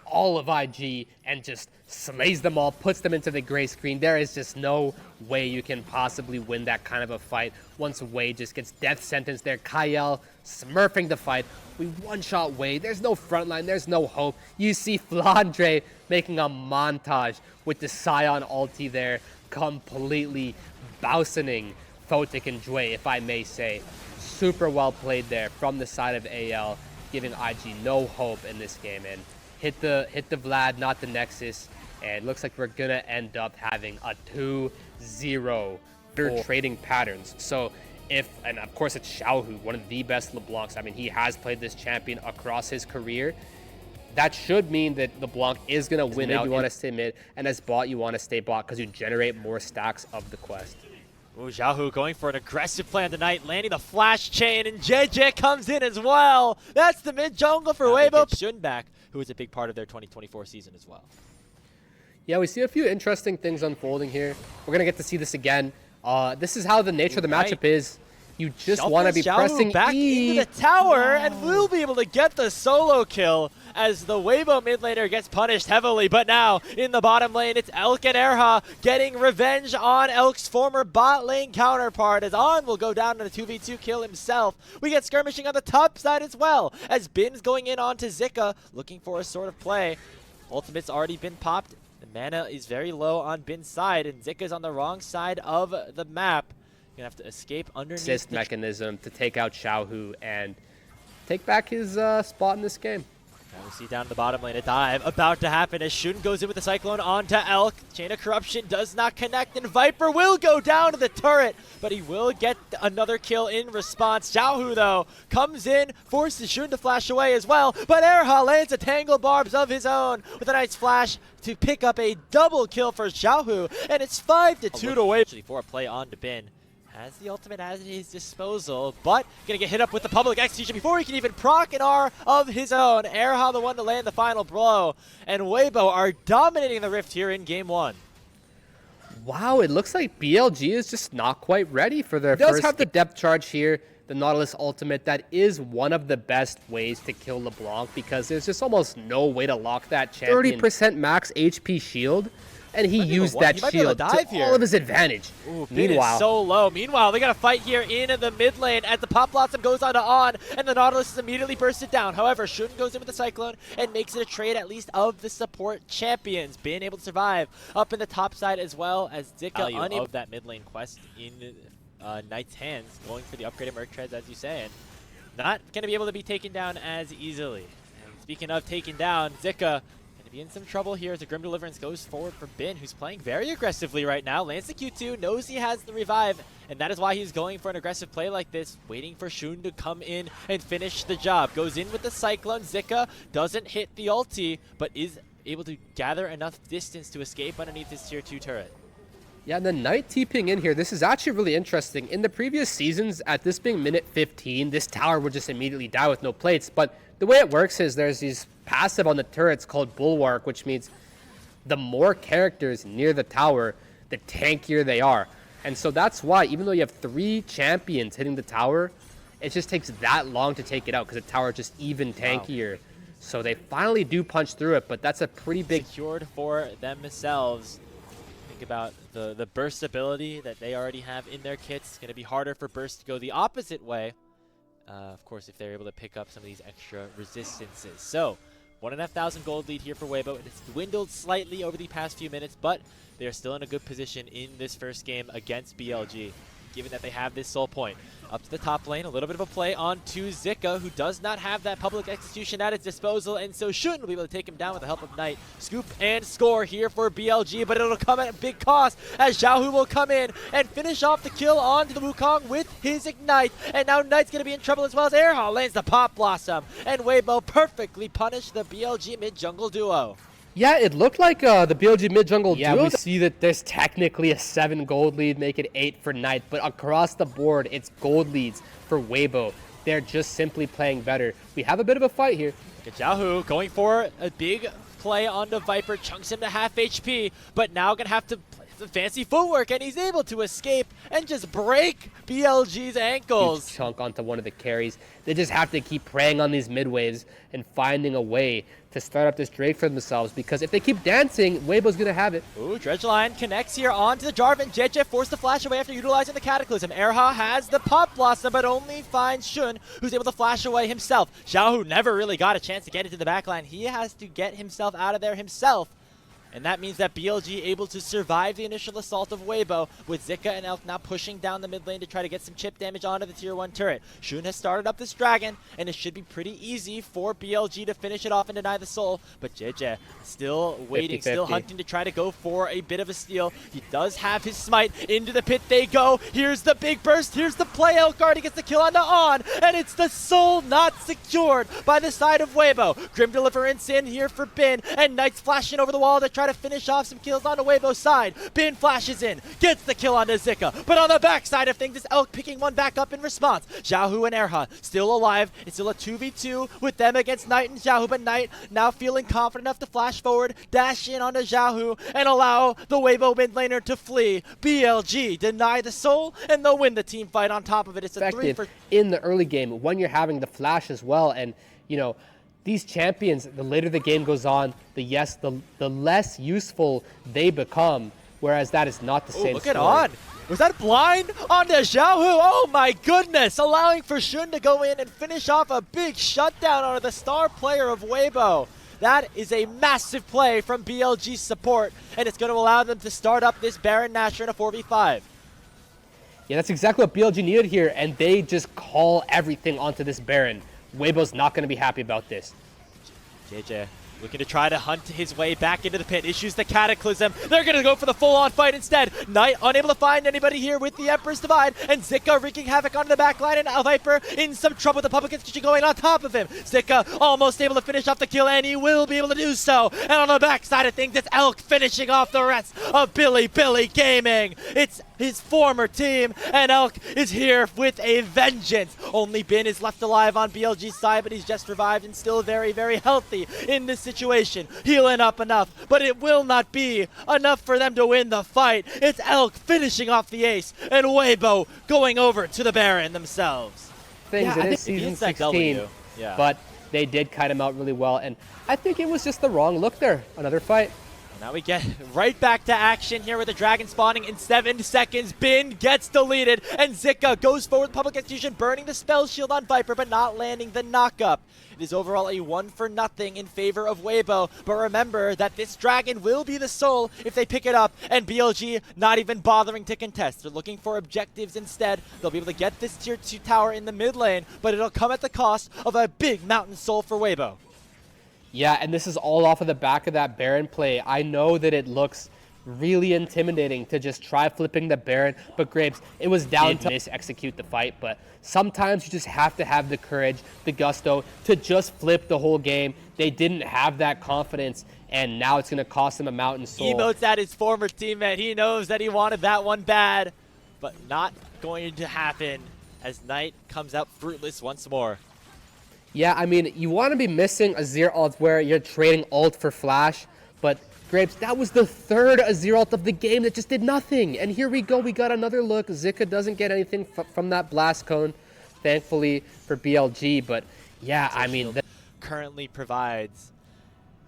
all of IG and just slays them all, puts them into the gray screen. There is just no way you can possibly win that kind of a fight once Wei just gets death sentence there. Kyle smurfing the fight. We one-shot Wei. There's no front line. There's no hope. You see Flandre making a montage with the Scion ulti there, completely bouncing Photic and Jue, if I may say. Super well played there from the side of AL, giving IG no hope in this game. And hit the Vlad, not the Nexus. And it looks like we're going to end up having a 2-0 for trading patterns. So and of course it's Xiaohu, one of the best LeBlancs. I mean, he has played this champion across his career. That should mean that LeBlanc is going to win out. You want to stay mid, and as bot, you want to stay bot because you generate more stacks of the quest. Ooh, Xiaohu going for an aggressive play on the night, landing the flash chain, and JJ comes in as well. That's the mid jungle for Weibo. Shun back, who is a big part of their 2024 season as well. Yeah, we see a few interesting things unfolding here. We're going to get to see this again. This is how the nature of the matchup is. You just want to be pressing back E. into the tower, and we'll be able to get the solo kill as the Weibo mid laner gets punished heavily. But now, in the bottom lane, it's Elk and Erha getting revenge on Elk's former bot lane counterpart, as On will go down to the 2v2 kill himself. We get skirmishing on the top side as well, as Bin's going in onto Zika, looking for a sort of play. Ultimate's already been popped. The mana is very low on Bin's side, and Zika's on the wrong side of the map. Gonna have to escape underneath assist mechanism to take out Xiaohu and take back his spot in this game. Now we see down the bottom lane a dive about to happen as Shun goes in with the Cyclone onto Elk. Chain of Corruption does not connect, and Viper will go down to the turret, but he will get another kill in response. Xiaohu, though, comes in, forces Shun to flash away as well, but Erha lands a Tangle Barbs of his own with a nice flash to pick up a double kill for Xiaohu, and it's 5-2 to Weibo. For a play on to Bin. Has the ultimate at his disposal, but gonna get hit up with the public execution before he can even proc an R of his own. Erha the one to land the final blow, and Weibo are dominating the Rift here in game 1. Wow, it looks like BLG is just not quite ready for their first. Does have the depth charge here, the Nautilus ultimate. That is one of the best ways to kill LeBlanc because there's just almost no way to lock that champion. 30% max HP shield. And he used that shield to all of his advantage. Ooh, meanwhile, so low. Meanwhile, they got a fight here in the mid lane as the Pop Blossom goes on to On, and the Nautilus is immediately bursted down. However, Shun goes in with the Cyclone and makes it a trade at least of the support champions, being able to survive up in the top side as well as Zika unable of that mid lane quest in Knight's hands, going for the upgraded Merc Treads, as you say, and not going to be able to be taken down as easily. And speaking of taken down, Zika be in some trouble here as the Grim Deliverance goes forward for Bin, who's playing very aggressively right now. Lands the Q2, knows he has the revive, and that is why he's going for an aggressive play like this, waiting for Shun to come in and finish the job. Goes in with the Cyclone. Zika doesn't hit the ulti, but is able to gather enough distance to escape underneath his tier 2 turret. Yeah, and the Knight TPing in here, this is actually really interesting. In the previous seasons, at this being minute 15, this tower would just immediately die with no plates, but the way it works is there's these passive on the turrets called Bulwark, which means the more characters near the tower, the tankier they are. And so that's why, even though you have 3 champions hitting the tower, it just takes that long to take it out because the tower is just even tankier. Wow. So they finally do punch through it, but that's a pretty big... Secured for themselves. think about the burst ability that they already have in their kits. It's going to be harder for burst to go the opposite way. Of course, if they're able to pick up some of these extra resistances. So, 1,500 gold lead here for Weibo. It's dwindled slightly over the past few minutes, but they are still in a good position in this first game against BLG, given that they have this soul point. Up to the top lane, a little bit of a play on to Zika, who does not have that public execution at his disposal, and so Shun will be able to take him down with the help of Knight. Scoop and score here for BLG, but it'll come at a big cost as Xiaohu will come in and finish off the kill onto the Wukong with his Ignite. And now Knight's going to be in trouble as well as Airhaw lands the Pop Blossom, and Weibo perfectly punished the BLG mid-jungle duo. Yeah, it looked like the BLG mid-jungle duo. We see that there's technically a 7 gold lead, make it 8 for Knight, but across the board, it's gold leads for Weibo. They're just simply playing better. We have a bit of a fight here. Xiaohu going for a big play onto Viper, chunks him to half HP, but now going to have to play some fancy footwork, and he's able to escape and just break BLG's ankles. Huge chunk onto one of the carries. They just have to keep preying on these mid waves and finding a way to start up this Drake for themselves, because if they keep dancing, Weibo's going to have it. Ooh, Dredgeline connects here onto the Jarvan. JJ forced to flash away after utilizing the Cataclysm. Erha has the Pop Blossom, but only finds Shun, who's able to flash away himself. Xiaohu never really got a chance to get into the backline. He has to get himself out of there himself. And that means that BLG able to survive the initial assault of Weibo, with Zika and Elk now pushing down the mid lane to try to get some chip damage onto the tier 1 turret. Shun has started up this dragon, and it should be pretty easy for BLG to finish it off and deny the soul. But JJ still waiting, 50-50. still hunting to try to go for a bit of a steal. He does have his smite. Into the pit they go. Here's the big burst. Here's the play. Elkguard gets the kill on the On, and it's the soul not secured by the side of Weibo. Grim Deliverance in here for Bin, and Knight's flashing over the wall to try to finish off some kills on the Weibo's side. Bin flashes in, gets the kill onto Zika, but on the backside of things, it's Elk picking one back up in response. Xiaohu and Erha still alive. It's still a 2v2 with them against Knight and Xiaohu, but Knight now feeling confident enough to flash forward, dash in onto Xiaohu, and allow the Weibo mid laner to flee. BLG deny the soul, and they'll win the team fight on top of it. It's a 3 for... in the early game when you're having the flash as well, and you know, these champions, the later the game goes on, the less useful they become, whereas that is not the same Look story. at On. Was that blind onto Xiaohu? Oh my goodness, allowing for Shun to go in and finish off a big shutdown on the star player of Weibo. That is a massive play from BLG support, and it's going to allow them to start up this Baron Nashor in a 4v5. Yeah, that's exactly what BLG needed here, and they just call everything onto this Baron. Weibo's not going to be happy about this. JJ looking to try to hunt his way back into the pit. Issues the Cataclysm. They're going to go for the full-on fight instead. Knight unable to find anybody here with the Emperor's Divide. And Zika wreaking havoc onto the backline. And Viper in some trouble with the public execution going on top of him. Zika almost able to finish off the kill, and he will be able to do so. And on the backside of things, it's Elk finishing off the rest of Billy Gaming. It's his former team, and Elk is here with a vengeance. Only Bin is left alive on BLG's side, but he's just revived and still very, very healthy in this situation. Healing up enough, but it will not be enough for them to win the fight. It's Elk finishing off the ace, and Weibo going over to the Baron themselves. Things it is season 16, but they did kite him out really well, and I think it was just the wrong look there. Another fight. Now we get right back to action here with the dragon spawning in 7 seconds. Bin gets deleted, and Zika goes forward with public execution, burning the spell shield on Viper, but not landing the knockup. It is overall a 1-for-0 in favor of Weibo, but remember that this dragon will be the soul if they pick it up, and BLG not even bothering to contest. They're looking for objectives instead. They'll be able to get this tier 2 tower in the mid lane, but it'll come at the cost of a big mountain soul for Weibo. Yeah, and this is all off of the back of that Baron play. I know that it looks really intimidating to just try flipping the Baron, but Grapes, it was down to execute the fight, but sometimes you just have to have the courage, the gusto to just flip the whole game. They didn't have that confidence, and now it's going to cost them a mountain soul. Emotes at his former teammate. He knows that he wanted that one bad, but not going to happen as Knight comes out fruitless once more. Yeah, I mean, you want to be missing Azir ult where you're trading ult for flash, but Grapes, that was the third Azir ult of the game that just did nothing. And here we go, we got another look. Zika doesn't get anything from that blast cone, thankfully for BLG, but yeah, I mean... currently provides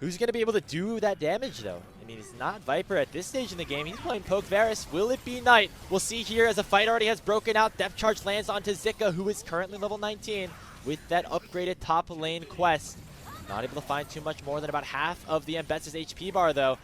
Who's going to be able to do that damage, though? I mean, it's not Viper at this stage in the game. He's playing Poke Varus. Will it be Knight? We'll see here as a fight already has broken out. Depth Charge lands onto Zika, who is currently level 19 with that upgraded top lane quest. Not able to find too much more than about half of the Mbetsa's HP bar, though.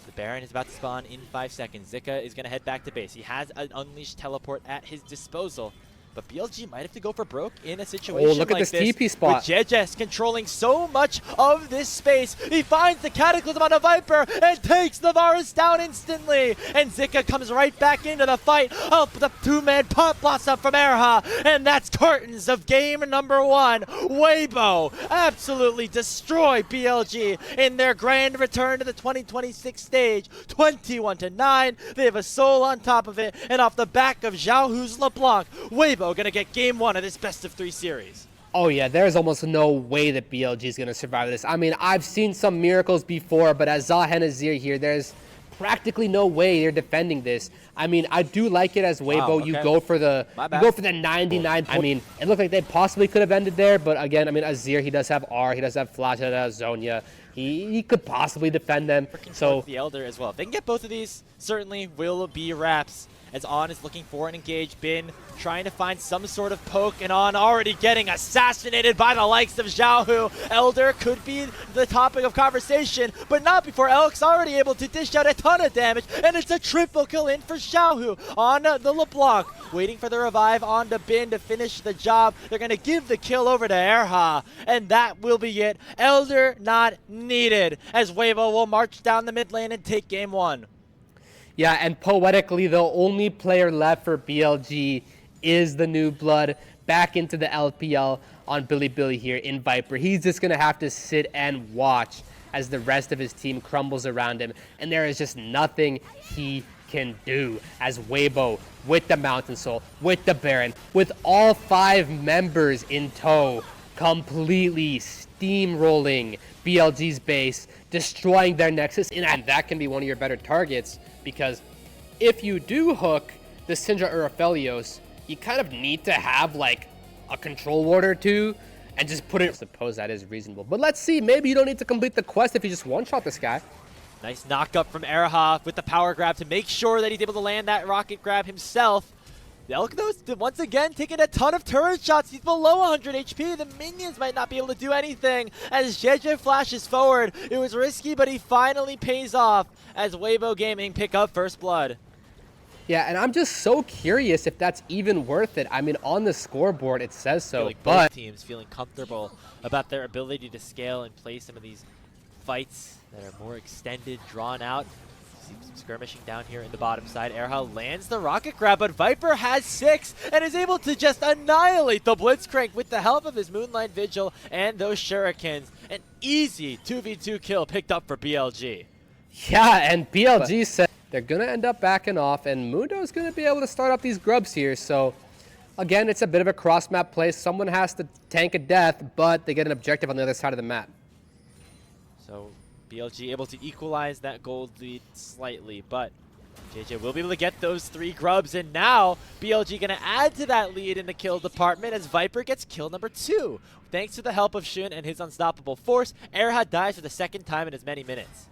The Baron is about to spawn in 5 seconds. Zika is going to head back to base. He has an Unleashed teleport at his disposal. But BLG might have to go for broke in a situation look at like this TP spot. With Jejes controlling so much of this space. He finds the Cataclysm on a Viper and takes the Varus down instantly. And Zika comes right back into the fight. Up the two-man Pot Blossom from Erha. And that's curtains of game number 1. Weibo absolutely destroy BLG in their grand return to the 2026 stage. 21-9. They have a soul on top of it. And off the back of Xiaohu's LeBlanc, Weibo going to get game 1 of this best-of-3 series. Oh yeah, there's almost no way that BLG is going to survive this. I mean, I've seen some miracles before, but as Zah Nazir here, there's practically no way they're defending this. I mean, I do like it as Weibo. Wow, okay. You go for the 99. I mean, it looked like they possibly could have ended there, but again, I mean, Azir, he does have R, he does have Flash, he does have Zonya. He could possibly defend them. So the Elder as well. If they can get both of these, certainly will be wraps. As On is looking for an engaged Bin, trying to find some sort of poke, and On already getting assassinated by the likes of Xiaohu. Elder could be the topic of conversation, but not before Elk's already able to dish out a ton of damage, and it's a triple kill in for Xiaohu on the LeBlanc. Waiting for the revive on the Bin to finish the job. They're going to give the kill over to Erha, and that will be it. Elder not needed, as Weibo will march down the mid lane and take game 1. yeah, and poetically, the only player left for BLG is the new blood back into the LPL on Billy here in Viper. He's just going to have to sit and watch as the rest of his team crumbles around him, and there is just nothing he can do as Weibo with the Mountain Soul, with the Baron, with all 5 members in tow, completely steamrolling BLG's base, destroying their Nexus, and that can be one of your better targets, because if you do hook the Syndra or Aphelios, you kind of need to have like a control ward or 2 and just put it. I suppose that is reasonable, but let's see, maybe you don't need to complete the quest if you just one-shot this guy. Nice knock-up from Erha with the power grab to make sure that he's able to land that rocket grab himself. The Elk, though, once again taking a ton of turret shots. He's below 100 HP. The minions might not be able to do anything as JJ flashes forward. It was risky, but he finally pays off as Weibo Gaming pick up first blood. Yeah, and I'm just so curious if that's even worth it. I mean, on the scoreboard, it says so, Like but... both teams feeling comfortable about their ability to scale and play some of these fights that are more extended, drawn out. See some skirmishing down here in the bottom side. Erha lands the rocket grab, but Viper has 6 and is able to just annihilate the Blitzcrank with the help of his Moonlight Vigil and those Shurikens. An easy 2v2 kill picked up for BLG. Yeah, and BLG said they're going to end up backing off, and Mundo's going to be able to start up these grubs here. So, again, it's a bit of a cross-map play. Someone has to tank a death, but they get an objective on the other side of the map. So, BLG able to equalize that gold lead slightly, but JJ will be able to get those 3 grubs, and now BLG going to add to that lead in the kill department as Viper gets kill number 2. Thanks to the help of Shun and his unstoppable force, Erha dies for the 2nd time in as many minutes.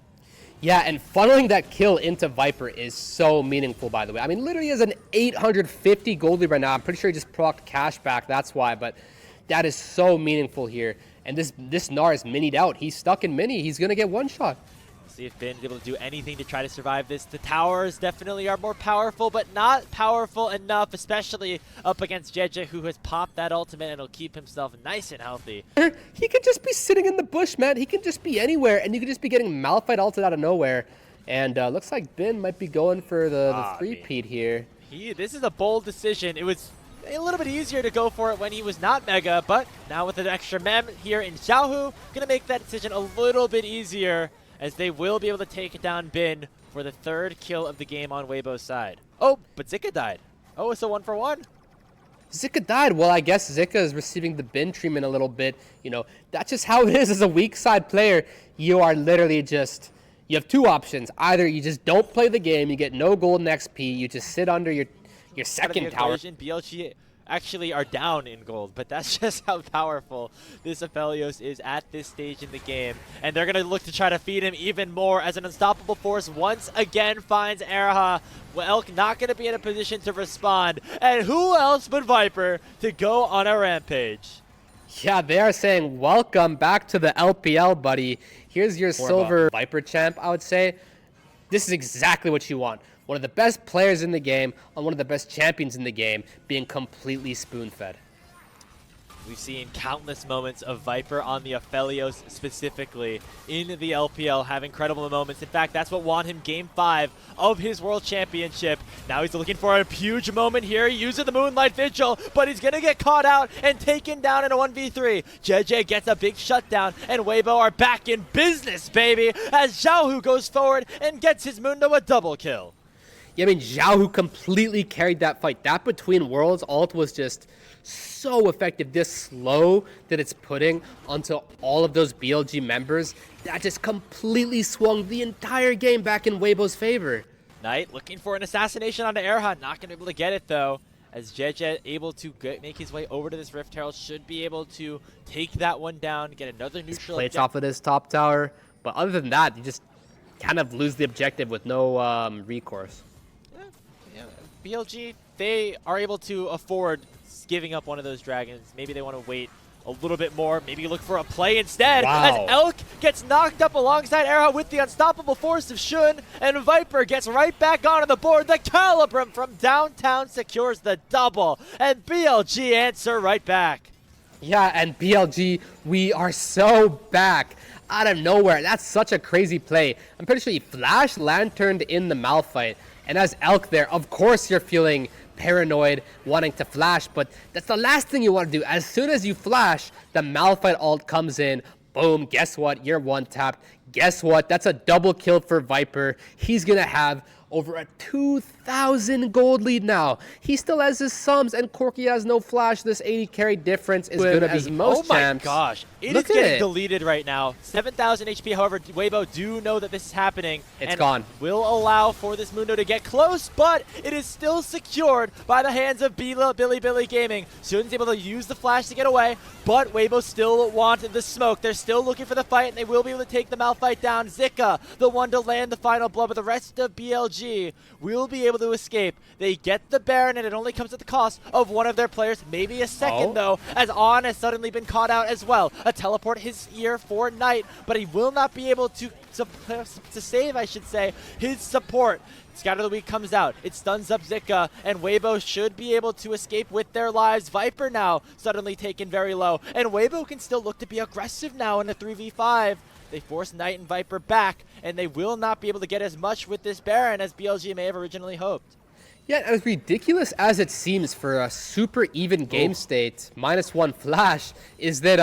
Yeah, and funneling that kill into Viper is so meaningful, by the way. I mean, literally has an 850 gold lead right now. I'm pretty sure he just procced cash back, that's why, but that is so meaningful here. And this Gnar is minied out. He's stuck in mini. He's going to get one shot. See if Ben is able to do anything to try to survive this. The towers definitely are more powerful, but not powerful enough, especially up against JJ, who has popped that ultimate and will keep himself nice and healthy. He could just be sitting in the bush, man. He can just be anywhere, and you could just be getting Malphite ulted out of nowhere. And looks like Ben might be going for the 3-peat here. This is a bold decision. It was a little bit easier to go for it when he was not Mega, but now with an extra mem here in Xiaohu, going to make that decision a little bit easier, as they will be able to take down Bin for the 3rd kill of the game on Weibo's side. Oh, but Zika died. Oh, it's a 1-for-1. Zika died. Well, I guess Zika is receiving the Bin treatment a little bit. You know, that's just how it is as a weak side player. You are literally just, you have 2 options. Either you just don't play the game, you get no golden XP, you just sit under your second tower. BLG actually are down in gold, but that's just how powerful this Aphelios is at this stage in the game. And they're going to look to try to feed him even more as an unstoppable force once again finds Erha. Elk not going to be in a position to respond. And who else but Viper to go on a rampage? Yeah, they are saying, welcome back to the LPL, buddy. Here's your silver Viper champ, I would say. This is exactly what you want. One of the best players in the game, on one of the best champions in the game, being completely spoon-fed. We've seen countless moments of Viper on the Aphelios specifically in the LPL have incredible moments. In fact, that's what won him Game 5 of his World Championship. Now he's looking for a huge moment here, using the Moonlight Vigil, but he's going to get caught out and taken down in a 1v3. JJ gets a big shutdown, and Weibo are back in business, baby, as Xiaohu goes forward and gets his Mundo a double kill. Yeah, I mean, Xiaohu completely carried that fight. That Between Worlds ult was just so effective. This slow that it's putting onto all of those BLG members, that just completely swung the entire game back in Weibo's favor. Knight looking for an assassination onto Erha, not going to be able to get it though. As Jeje able to make his way over to this Rift Herald, should be able to take that one down, get another neutral plates off of this top tower. But other than that, you just kind of lose the objective with no recourse. Yeah, BLG, they are able to afford giving up one of those dragons. Maybe they want to wait a little bit more. Maybe look for a play instead. Wow. As Elk gets knocked up alongside Erha with the unstoppable force of Shun, and Viper gets right back onto the board. The Calibrum from downtown secures the double, and BLG answer right back. Yeah, and BLG, we are so back out of nowhere. That's such a crazy play. I'm pretty sure he flash lanterned in the Malphite. And as Elk there, of course you're feeling paranoid, wanting to flash, but that's the last thing you want to do. As soon as you flash, the Malphite ult comes in. Boom, guess what? You're one-tapped. Guess what? That's a double kill for Viper. He's going to have over a 2,000 gold lead now. He still has his sums, and Corki has no flash. This 80 carry difference is going to be most champs. Oh my gosh. It is getting deleted right now. 7,000 HP, however, Weibo do know that this is happening. It's gone. Will allow for this Mundo to get close, but it is still secured by the hands of Billy Gaming. Shun's able to use the flash to get away, but Weibo still want the smoke. They're still looking for the fight, and they will be able to take the Malphite down. Zika, the one to land the final blow, but the rest of BLG will be able to escape. They get the Baron, and it only comes at the cost of one of their players, maybe a second though, as On has suddenly been caught out as well. A teleport his ear for Knight, but he will not be able to save, I should say, his support. Scatter the Weak comes out. It stuns up Zika, and Weibo should be able to escape with their lives. Viper now suddenly taken very low, and Weibo can still look to be aggressive now in a 3v5. They force Knight and Viper back, and they will not be able to get as much with this Baron as BLG may have originally hoped. Yeah, as ridiculous as it seems for a super even game state, -1 flash, is that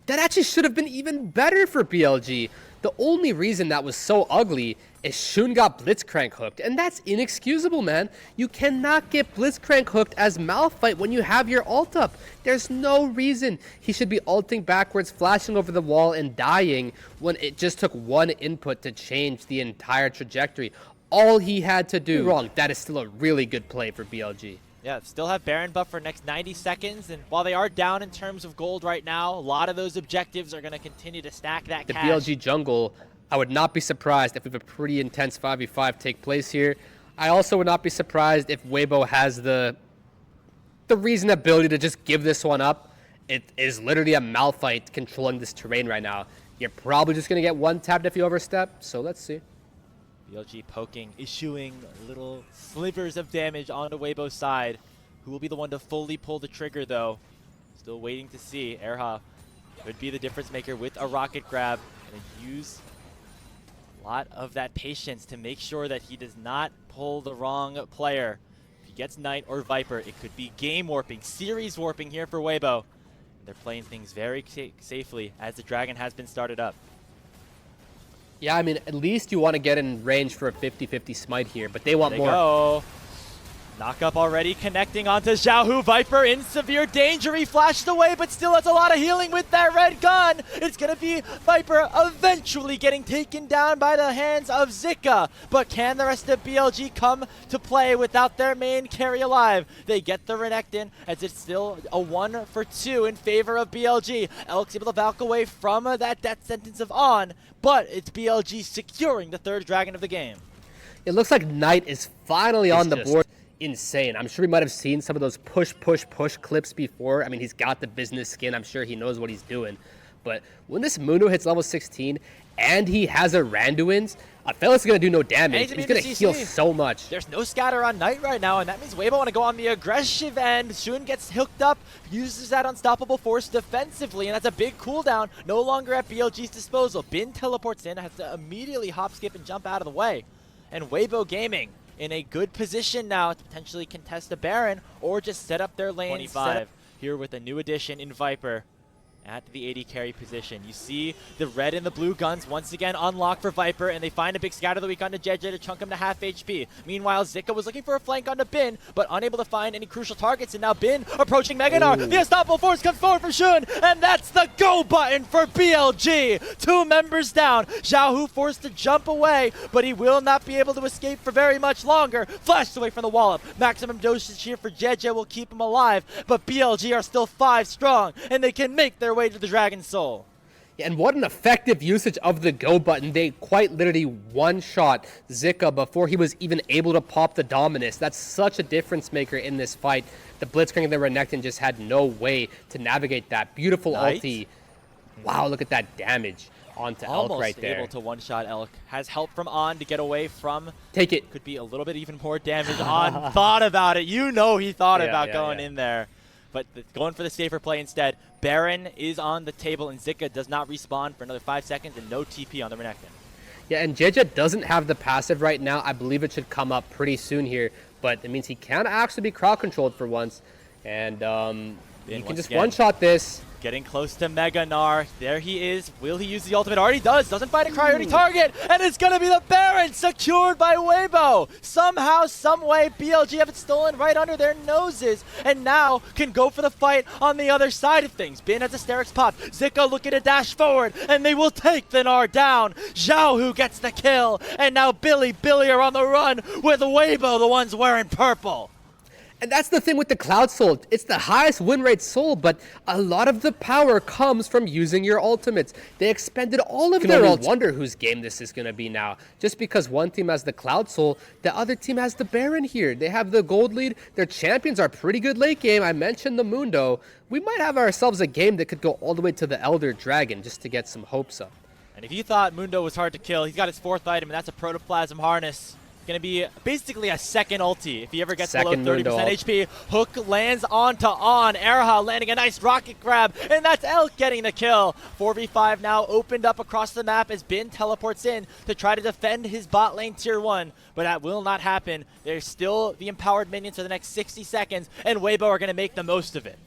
that actually should have been even better for BLG. The only reason that was so ugly is Shun got Blitzcrank hooked, and that's inexcusable, man. You cannot get Blitzcrank hooked as Malphite when you have your ult up. There's no reason he should be ulting backwards, flashing over the wall, and dying when it just took one input to change the entire trajectory. All he had to do wrong. That is still a really good play for BLG. Yeah, still have Baron buff for next 90 seconds, and while they are down in terms of gold right now, a lot of those objectives are going to continue to stack that the cash. BLG jungle, I would not be surprised if we have a pretty intense 5v5 take place here. I also would not be surprised if Weibo has the reasonability to just give this one up. It is literally a Malphite controlling this terrain right now. You're probably just going to get one-tapped if you overstep, so let's see. BLG poking, issuing little slivers of damage onto Weibo's side. Who will be the one to fully pull the trigger, though? Still waiting to see. Erha could be the difference maker with a rocket grab and use a lot of that patience to make sure that he does not pull the wrong player. If he gets Knight or Viper, it could be game warping, series warping here for Weibo. They're playing things very safely as the Dragon has been started up. Yeah, I mean, at least you want to get in range for a 50-50 smite here, but they want more. Go. Knockup already connecting onto Xiaohu. Viper in severe danger. He flashed away, but still has a lot of healing with that red gun. It's going to be Viper eventually getting taken down by the hands of Zika. But can the rest of BLG come to play without their main carry alive? They get the Renekton, as it's still a 1-for-2 in favor of BLG. Elk's able to valk away from that death sentence of On, but it's BLG securing the third dragon of the game. It looks like Knight is finally on the board. Insane. I'm sure we might have seen some of those push clips before. I mean, he's got the business skin. I'm sure he knows what he's doing. But when this Mundo hits level 16 and he has a Randuin's, Felix is going to do no damage. He's going to heal so much. There's no scatter on Knight right now, and that means Weibo want to go on the aggressive end. Shun gets hooked up, uses that unstoppable force defensively, and that's a big cooldown. No longer at BLG's disposal. Bin teleports in, has to immediately hop, skip, and jump out of the way. And Weibo Gaming in a good position now to potentially contest a Baron or just set up their lane. 25 here with a new addition in Viper at the AD carry position. You see the red and the blue guns once again unlock for Viper, and they find a big scatter the week onto JJ to chunk him to half HP. Meanwhile, Zika was looking for a flank onto Bin, but unable to find any crucial targets, and now Bin approaching Meganar. The unstoppable force comes forward from Shun, and that's the go button for BLG. 2 members down. Xiaohu forced to jump away, but he will not be able to escape for very much longer. Flashed away from the wallop. Maximum dosage here for JJ will keep him alive, but BLG are still 5 strong, and they can make their way to the Dragon Soul. Yeah, and what an effective usage of the go button. They quite literally one-shot Zika before he was even able to pop the Dominus. That's such a difference maker in this fight. The Blitzcrank and the Renekton just had no way to navigate that. Beautiful ulti. Wow, look at that damage onto Elk right there. Almost able to one-shot Elk. Has help from On to get away from. Take it. Could be a little bit even more damage. On thought about it. You know he thought about going in there. But going for the safer play instead. Baron is on the table, and Zika does not respawn for another 5 seconds, and no TP on the Renekton. Yeah, and JJ doesn't have the passive right now. I believe it should come up pretty soon here, but it means he can actually be crowd controlled for once. And you can just one-shot this. Getting close to Meganar. There he is. Will he use the ultimate? Already does. Doesn't find a priority target. And it's going to be the Baron secured by Weibo. Somehow, someway, BLG have it stolen right under their noses. And now can go for the fight on the other side of things. Bin has a Sterix pop. Zika looking to dash forward. And they will take the Gnar down. Xiaohu gets the kill. And now Billy are on the run with Weibo, the ones wearing purple. And that's the thing with the Cloud Soul. It's the highest win rate soul, but a lot of the power comes from using your ultimates. They expended all of their ultimates. I wonder whose game this is going to be now. Just because one team has the Cloud Soul, the other team has the Baron here. They have the gold lead. Their champions are pretty good late game. I mentioned the Mundo. We might have ourselves a game that could go all the way to the Elder Dragon just to get some hopes up. And if you thought Mundo was hard to kill, he's got his 4th item, and that's a Protoplasm Harness. Going to be basically a second ulti if he ever gets below 30% HP. Hook lands onto On. Erha landing a nice rocket grab, and that's Elk getting the kill. 4v5 now opened up across the map as Bin teleports in to try to defend his bot lane tier 1, but that will not happen. There's still the empowered minions for the next 60 seconds, and Weibo are going to make the most of it.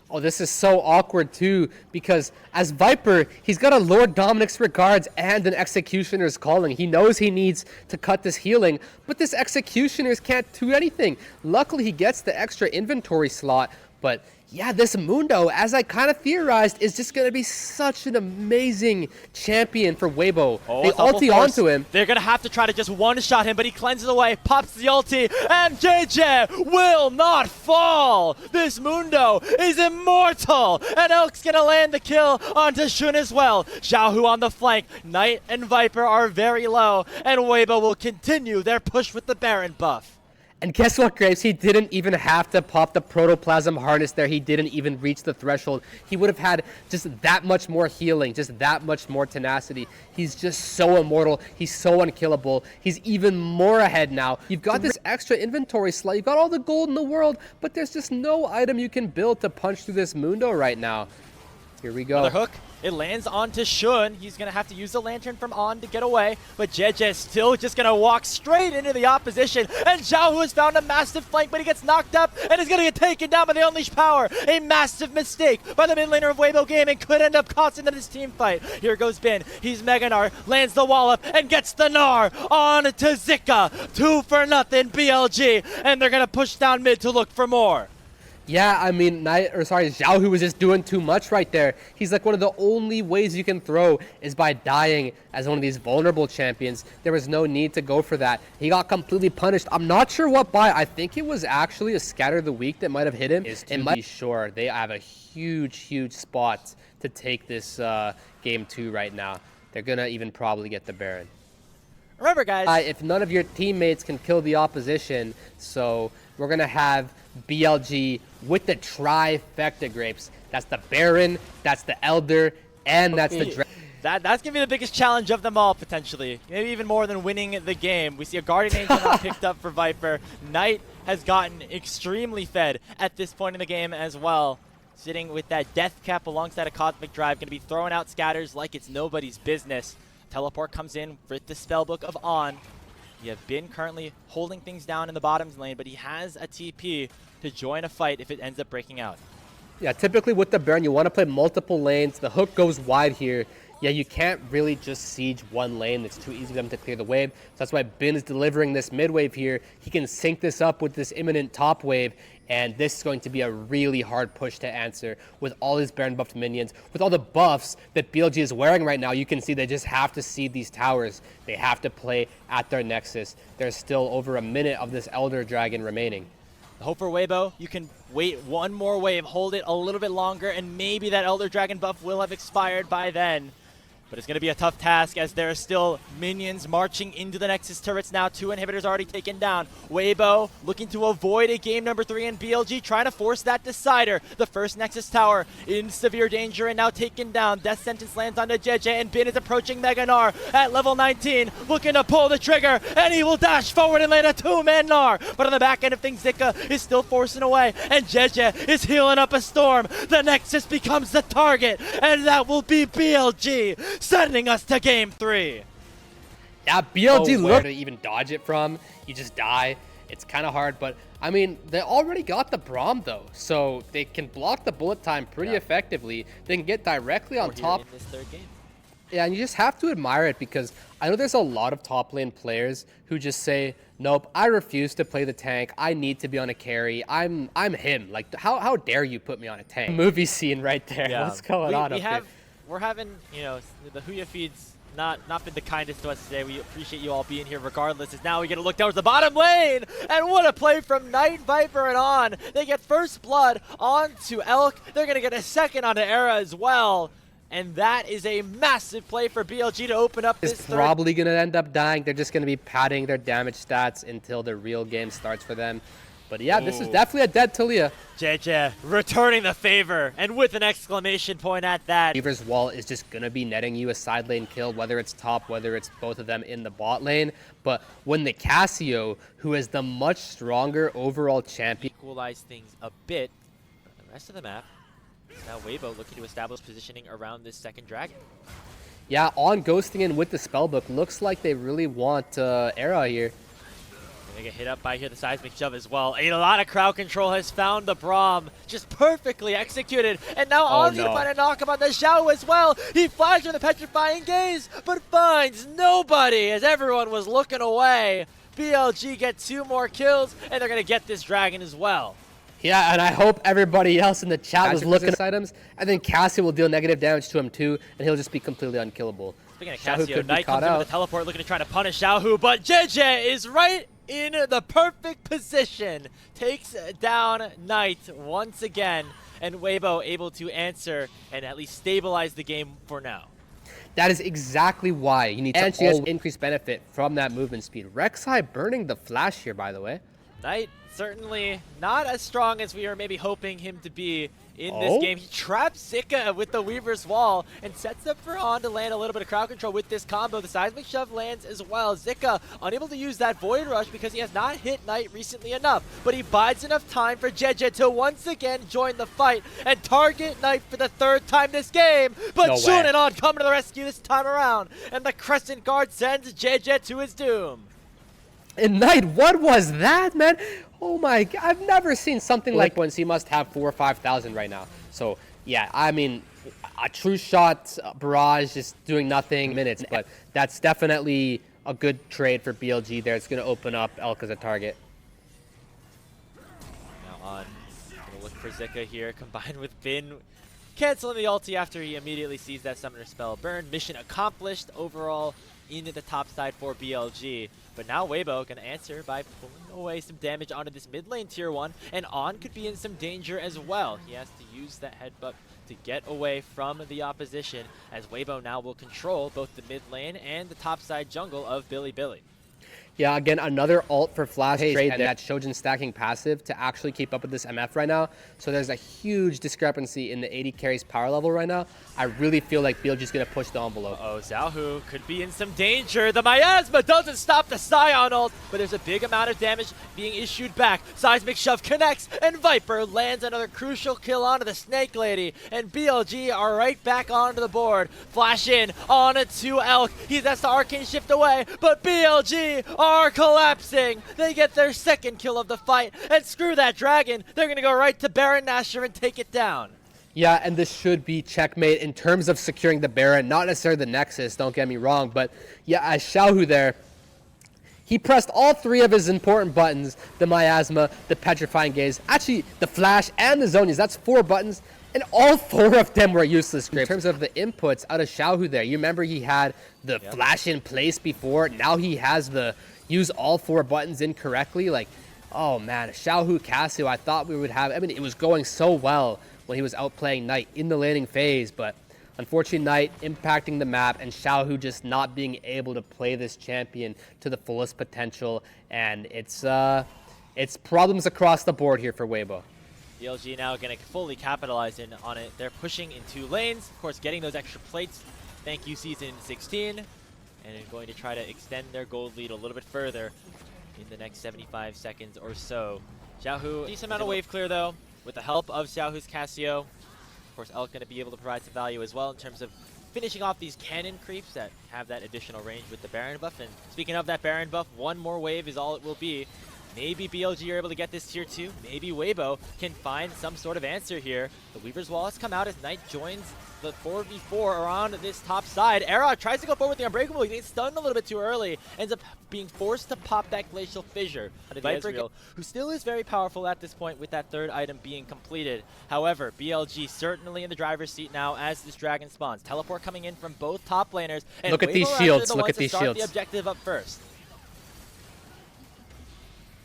Oh, this is so awkward, too, because as Viper, he's got a Lord Dominic's Regards and an Executioner's Calling. He knows he needs to cut this healing, but this Executioner's can't do anything. Luckily, he gets the extra inventory slot, but yeah, this Mundo, as I kind of theorized, is just going to be such an amazing champion for Weibo. They ulti onto him. They're going to have to try to just one-shot him, but he cleanses away, pops the ulti, and JJ will not fall. This Mundo is immortal, and Elk's going to land the kill onto Shun as well. Xiaohu on the flank. Knight and Viper are very low, and Weibo will continue their push with the Baron buff. And guess what, Graves? He didn't even have to pop the Protoplasm Harness there. He didn't even reach the threshold. He would have had just that much more healing, just that much more tenacity. He's just so immortal. He's so unkillable. He's even more ahead now. You've got this extra inventory slot. You've got all the gold in the world, but there's just no item you can build to punch through this Mundo right now. Here we go. Another hook. It lands onto Shun. He's going to have to use the lantern from On to get away, but JJ is still just going to walk straight into the opposition, and Xiaohu has found a massive flank, but he gets knocked up and is going to get taken down by the Unleashed Power. A massive mistake by the mid laner of Weibo Gaming could end up costing them this team fight. Here goes Bin. He's Mega Gnar, lands the wallop, and gets the Gnar on to Zika. 2-0 BLG, and they're going to push down mid to look for more. Yeah, I mean, Xiaohu was just doing too much right there. He's like, one of the only ways you can throw is by dying as one of these vulnerable champions. There was no need to go for that. He got completely punished. I'm not sure what by. I think it was actually a Scatter of the Week that might have hit him. To be sure, they have a huge spot to take this game 2 right now. They're going to even probably get the Baron. Remember, guys, if none of your teammates can kill the opposition, so we're going to have BLG with the trifecta grapes. That's the Baron, that's the Elder, and that's the Dragon. That's going to be the biggest challenge of them all, potentially. Maybe even more than winning the game. We see a Guardian Angel now picked up for Viper. Knight has gotten extremely fed at this point in the game as well. Sitting with that Death Cap alongside a Cosmic Drive, going to be throwing out scatters like it's nobody's business. Teleport comes in with the Spellbook of On. You have Bin currently holding things down in the bottoms lane, but he has a TP to join a fight if it ends up breaking out. Yeah, typically with the Baron, you want to play multiple lanes. The hook goes wide here. Yeah, you can't really just siege one lane. It's too easy for them to clear the wave. So that's why Bin is delivering this mid wave here. He can sync this up with this imminent top wave, and this is going to be a really hard push to answer with all these Baron buffed minions. With all the buffs that BLG is wearing right now, you can see they just have to seed these towers. They have to play at their Nexus. There's still over a minute of this Elder Dragon remaining. Hope for Weibo, you can wait one more wave, hold it a little bit longer, and maybe that Elder Dragon buff will have expired by then. But it's going to be a tough task as there are still minions marching into the Nexus turrets now. 2 inhibitors already taken down. Weibo looking to avoid a game number 3, and BLG trying to force that decider. The first Nexus tower in severe danger and now taken down. Death Sentence lands onto JJ, and Bin is approaching Mega Gnar at level 19, looking to pull the trigger, and he will dash forward and land a 2-man Gnar. But on the back end of things, Zika is still forcing away, and JJ is healing up a storm. The Nexus becomes the target, and that will be BLG, sending us to game 3. Yeah, BLG look to even dodge it from. You just die. It's kind of hard, but I mean, they already got the Braum though, so they can block the bullet time pretty effectively. They can get directly on top. In this third game. Yeah, and you just have to admire it, because I know there's a lot of top lane players who just say, nope, I refuse to play the tank. I need to be on a carry. I'm him. Like, how dare you put me on a tank? Movie scene right there. Yeah. What's going on up here? We're having, you know, the Huya feeds not been the kindest to us today. We appreciate you all being here regardless, as now we get to look towards the bottom lane. And what a play from Knight, Viper, and On. They get first blood onto Elk. They're going to get a second onto Era as well. And that is a massive play for BLG to open up this third. Probably going to end up dying. They're just going to be padding their damage stats until the real game starts for them. But yeah, this is definitely a dead Talia. JJ returning the favor, and with an exclamation point at that. Weaver's wall is just going to be netting you a side lane kill, whether it's top, whether it's both of them in the bot lane. But when the Cassio, who is the much stronger overall champion, equalize things a bit, the rest of the map, now Weibo looking to establish positioning around this second dragon. Yeah, On ghosting in with the spellbook. Looks like they really want Era here. They get hit up by here, the seismic shove as well. A lot of crowd control has found the Braum, just perfectly executed. And now On's gonna find a knock on the Xiao as well. He flies with a petrifying gaze, but finds nobody as everyone was looking away. BLG get 2 more kills, and they're gonna get this dragon as well. Yeah, and I hope everybody else in the chat was looking at items, and then Cassio will deal negative damage to him too, and he'll just be completely unkillable. Speaking of Cassio, Knight comes in with a teleport looking to try to punish Xiaohu, but JJ is right in the perfect position. Takes down Knight once again, and Weibo able to answer and at least stabilize the game for now. That is exactly why you need to increase benefit from that movement speed. Rek'Sai burning the flash here, by the way. Knight certainly not as strong as we are maybe hoping him to be in this game. He traps Zika with the Weaver's Wall and sets up for On to land a little bit of crowd control with this combo. The Seismic Shove lands as well. Zika unable to use that Void Rush because he has not hit Knight recently enough, but he bides enough time for JJ to once again join the fight and target Knight for the 3rd time this game. But No Shun way. and On coming to the rescue this time around, and the Crescent Guard sends JJ to his doom. And Knight, what was that, man? Oh my god, I've never seen something like once. He must have 4,000 or 5,000 right now. So yeah, I mean, a true shot barrage just doing nothing minutes, but that's definitely a good trade for BLG there. It's going to open up Elk as a target. Now On gonna look for Zika here, combined with Bin canceling the ulti after he immediately sees that summoner spell burn. Mission accomplished overall into the top side for BLG. But now Weibo can answer by pulling away some damage onto this mid lane tier 1, and On could be in some danger as well. He has to use that headbutt to get away from the opposition, as Weibo now will control both the mid lane and the top side jungle of Billy. Yeah, again, another ult for Flash trade, and that Shojin stacking passive to actually keep up with this MF right now. So there's a huge discrepancy in the AD carry's power level right now. I really feel like BLG's going to push the envelope. Oh, Xiaohu could be in some danger. The Miasma doesn't stop the Scion ult, but there's a big amount of damage being issued back. Seismic Shove connects, and Viper lands another crucial kill onto the Snake Lady, and BLG are right back onto the board. Flash in on it to Elk. That's the Arcane Shift away, but BLG are collapsing. They get their 2nd kill of the fight, and screw that dragon. They're going to go right to Baron Nashor and take it down. Yeah, and this should be checkmate in terms of securing the Baron, not necessarily the Nexus, don't get me wrong, but yeah, as Xiaohu there, he pressed all 3 of his important buttons, the Miasma, the Petrifying Gaze, actually the Flash and the Zonias. That's 4 buttons, and all 4 of them were useless. In terms of the inputs out of Xiaohu there, you remember he had the Flash in place before, now he has the use all 4 buttons incorrectly. Like, oh man, Xiaohu Casio, I thought we would have, I mean, it was going so well when he was outplaying Knight in the laning phase, but unfortunately Knight impacting the map and Xiaohu just not being able to play this champion to the fullest potential, and it's problems across the board here for Weibo. BLG now going to fully capitalize on it. They're pushing in 2 lanes, of course getting those extra plates. Thank you, Season 16. And going to try to extend their gold lead a little bit further in the next 75 seconds or so. Xiaohu, decent amount of wave clear though, with the help of Xiaohu's Casio. Of course, Elk going to be able to provide some value as well in terms of finishing off these cannon creeps that have that additional range with the Baron buff. And speaking of that Baron buff, 1 more wave is all it will be. Maybe BLG are able to get this tier 2. Maybe Weibo can find some sort of answer here. The Weaver's Wall has come out as Knight joins the 4v4 around this top side. Era tries to go forward with the Unbreakable. He gets stunned a little bit too early. Ends up being forced to pop that Glacial Fissure onto the Ezreal, who still is very powerful at this point with that 3rd item being completed. However, BLG certainly in the driver's seat now as this dragon spawns. Teleport coming in from both top laners. And Look at Weibo these are shields. the Look ones at to these start shields. the objective up first.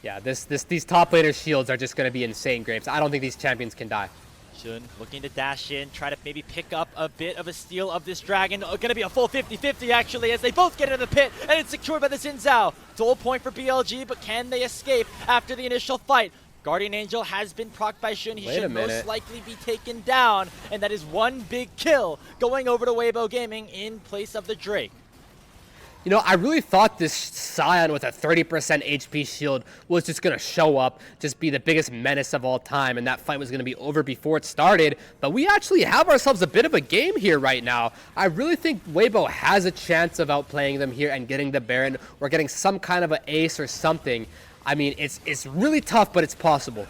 Yeah, these top laner shields are just going to be insane, Graves. I don't think these champions can die. Shun looking to dash in, try to maybe pick up a bit of a steal of this dragon. Going to be a full 50-50 actually, as they both get into the pit, and it's secured by the Xin Zhao. Dual point for BLG, but can they escape after the initial fight? Guardian Angel has been procced by Shun. He should most likely be taken down, and that is 1 big kill going over to Weibo Gaming in place of the Drake. You know, I really thought this Scion with a 30% HP shield was just going to show up, just be the biggest menace of all time, and that fight was going to be over before it started. But we actually have ourselves a bit of a game here right now. I really think Weibo has a chance of outplaying them here and getting the Baron or getting some kind of an ace or something. I mean, it's really tough, but it's possible.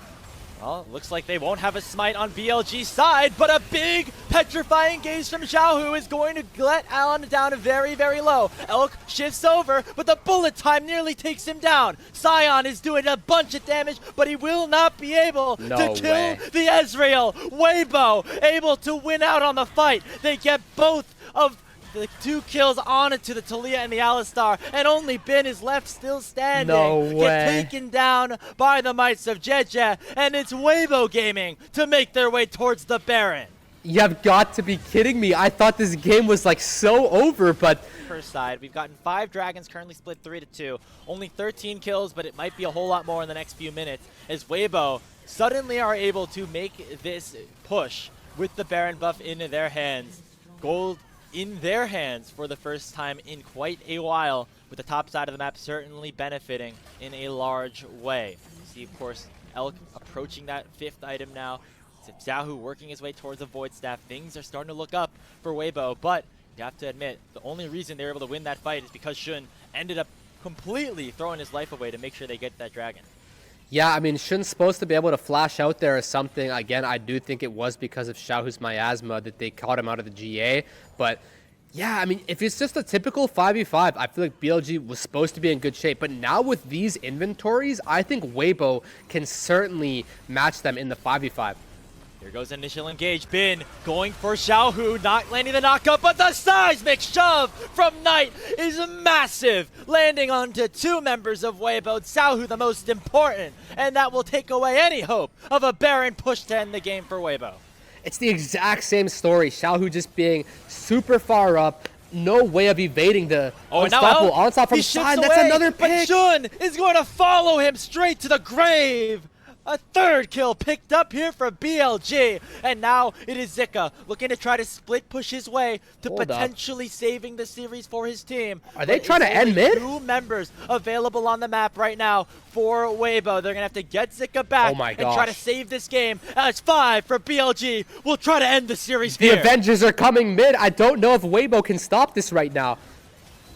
Well, looks like they won't have a smite on BLG's side, but a big Petrifying Gaze from Xiaohu is going to let Allen down very, very low. Elk shifts over, but the bullet time nearly takes him down. Scion is doing a bunch of damage, but he will not be able to kill the Ezreal. Weibo able to win out on the fight. They get both of the 2 kills on it to the Talia and the Alistar, and only Bin is left still standing. No way. Get taken down by the mites of Jeje, and it's Weibo Gaming to make their way towards the Baron. You have got to be kidding me. I thought this game was like so over, but per side. We've gotten 5 dragons, currently split 3-2. Only 13 kills, but it might be a whole lot more in the next few minutes as Weibo suddenly are able to make this push with the Baron buff in their hands. Gold in their hands for the first time in quite a while, with the top side of the map certainly benefiting in a large way. You see, of course, Elk approaching that 5th item now. Xiaohu working his way towards the Void Staff. Things are starting to look up for Weibo, but you have to admit, the only reason they were able to win that fight is because Shun ended up completely throwing his life away to make sure they get that dragon. Yeah, I mean, Shun's supposed to be able to flash out there or something. Again, I do think it was because of Xiaohu's miasma that they caught him out of the GA. But yeah, I mean, if it's just a typical 5v5, I feel like BLG was supposed to be in good shape. But now with these inventories, I think Weibo can certainly match them in the 5v5. Here goes initial engage. Bin going for Xiaohu, not landing the knockup, but the seismic shove from Knight is massive, landing onto 2 members of Weibo. Xiaohu the most important, and that will take away any hope of a Baron push to end the game for Weibo. It's the exact same story. Xiaohu just being super far up. No way of evading the unstoppable onslaught from side. That's another pick. But Shun is going to follow him straight to the grave. A 3rd kill picked up here for BLG. And now it is Zika looking to try to split push his way to potentially saving the series for his team. Are they trying to end mid? 2 members available on the map right now for Weibo. They're going to have to get Zika back and try to save this game. It's 5 for BLG. We'll try to end the series here. The Avengers are coming mid. I don't know if Weibo can stop this right now.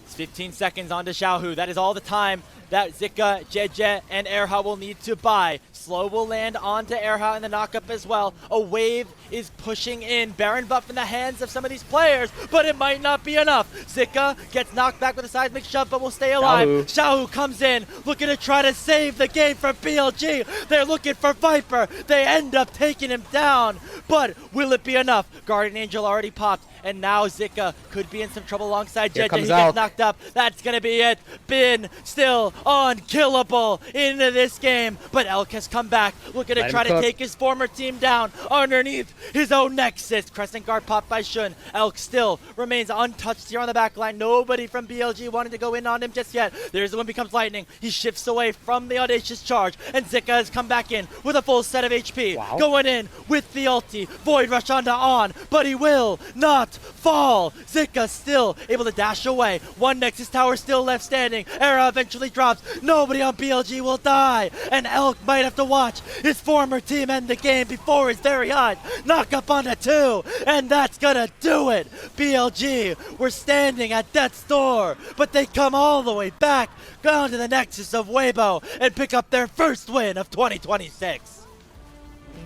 It's 15 seconds onto Xiaohu. That is all the time that Zika, Jeje, and Erha will need to buy. Slow will land onto Erha in the knockup as well. A wave is pushing in. Baron buff in the hands of some of these players, but it might not be enough. Zika gets knocked back with a seismic shove, but will stay alive. Xiaohu comes in, looking to try to save the game for BLG. They're looking for Viper. They end up taking him down, but will it be enough? Guardian Angel already popped, and now Zika could be in some trouble alongside Jeje. He gets knocked up. That's going to be it. Bin still unkillable into this game, but Elk has come back, looking to try to take his former team down underneath his own Nexus. Crescent Guard popped by Shun. Elk still remains untouched here on the back line. Nobody from BLG wanted to go in on him just yet. There's the one becomes lightning. He shifts away from the audacious charge, and Zika has come back in with a full set of HP. Going in with the ulti. Void Rush onto On, but he will not fall. Zika still able to dash away. One Nexus tower still left standing. Era eventually drops. Nobody on BLG will die, and Elk might have to watch his former team end the game before his very eyes. Knock up onto 2, and that's gonna do it. BLG were standing at death's door, but they come all the way back down to the Nexus of Weibo and pick up their first win of 2026.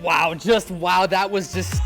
Wow, just wow, that was just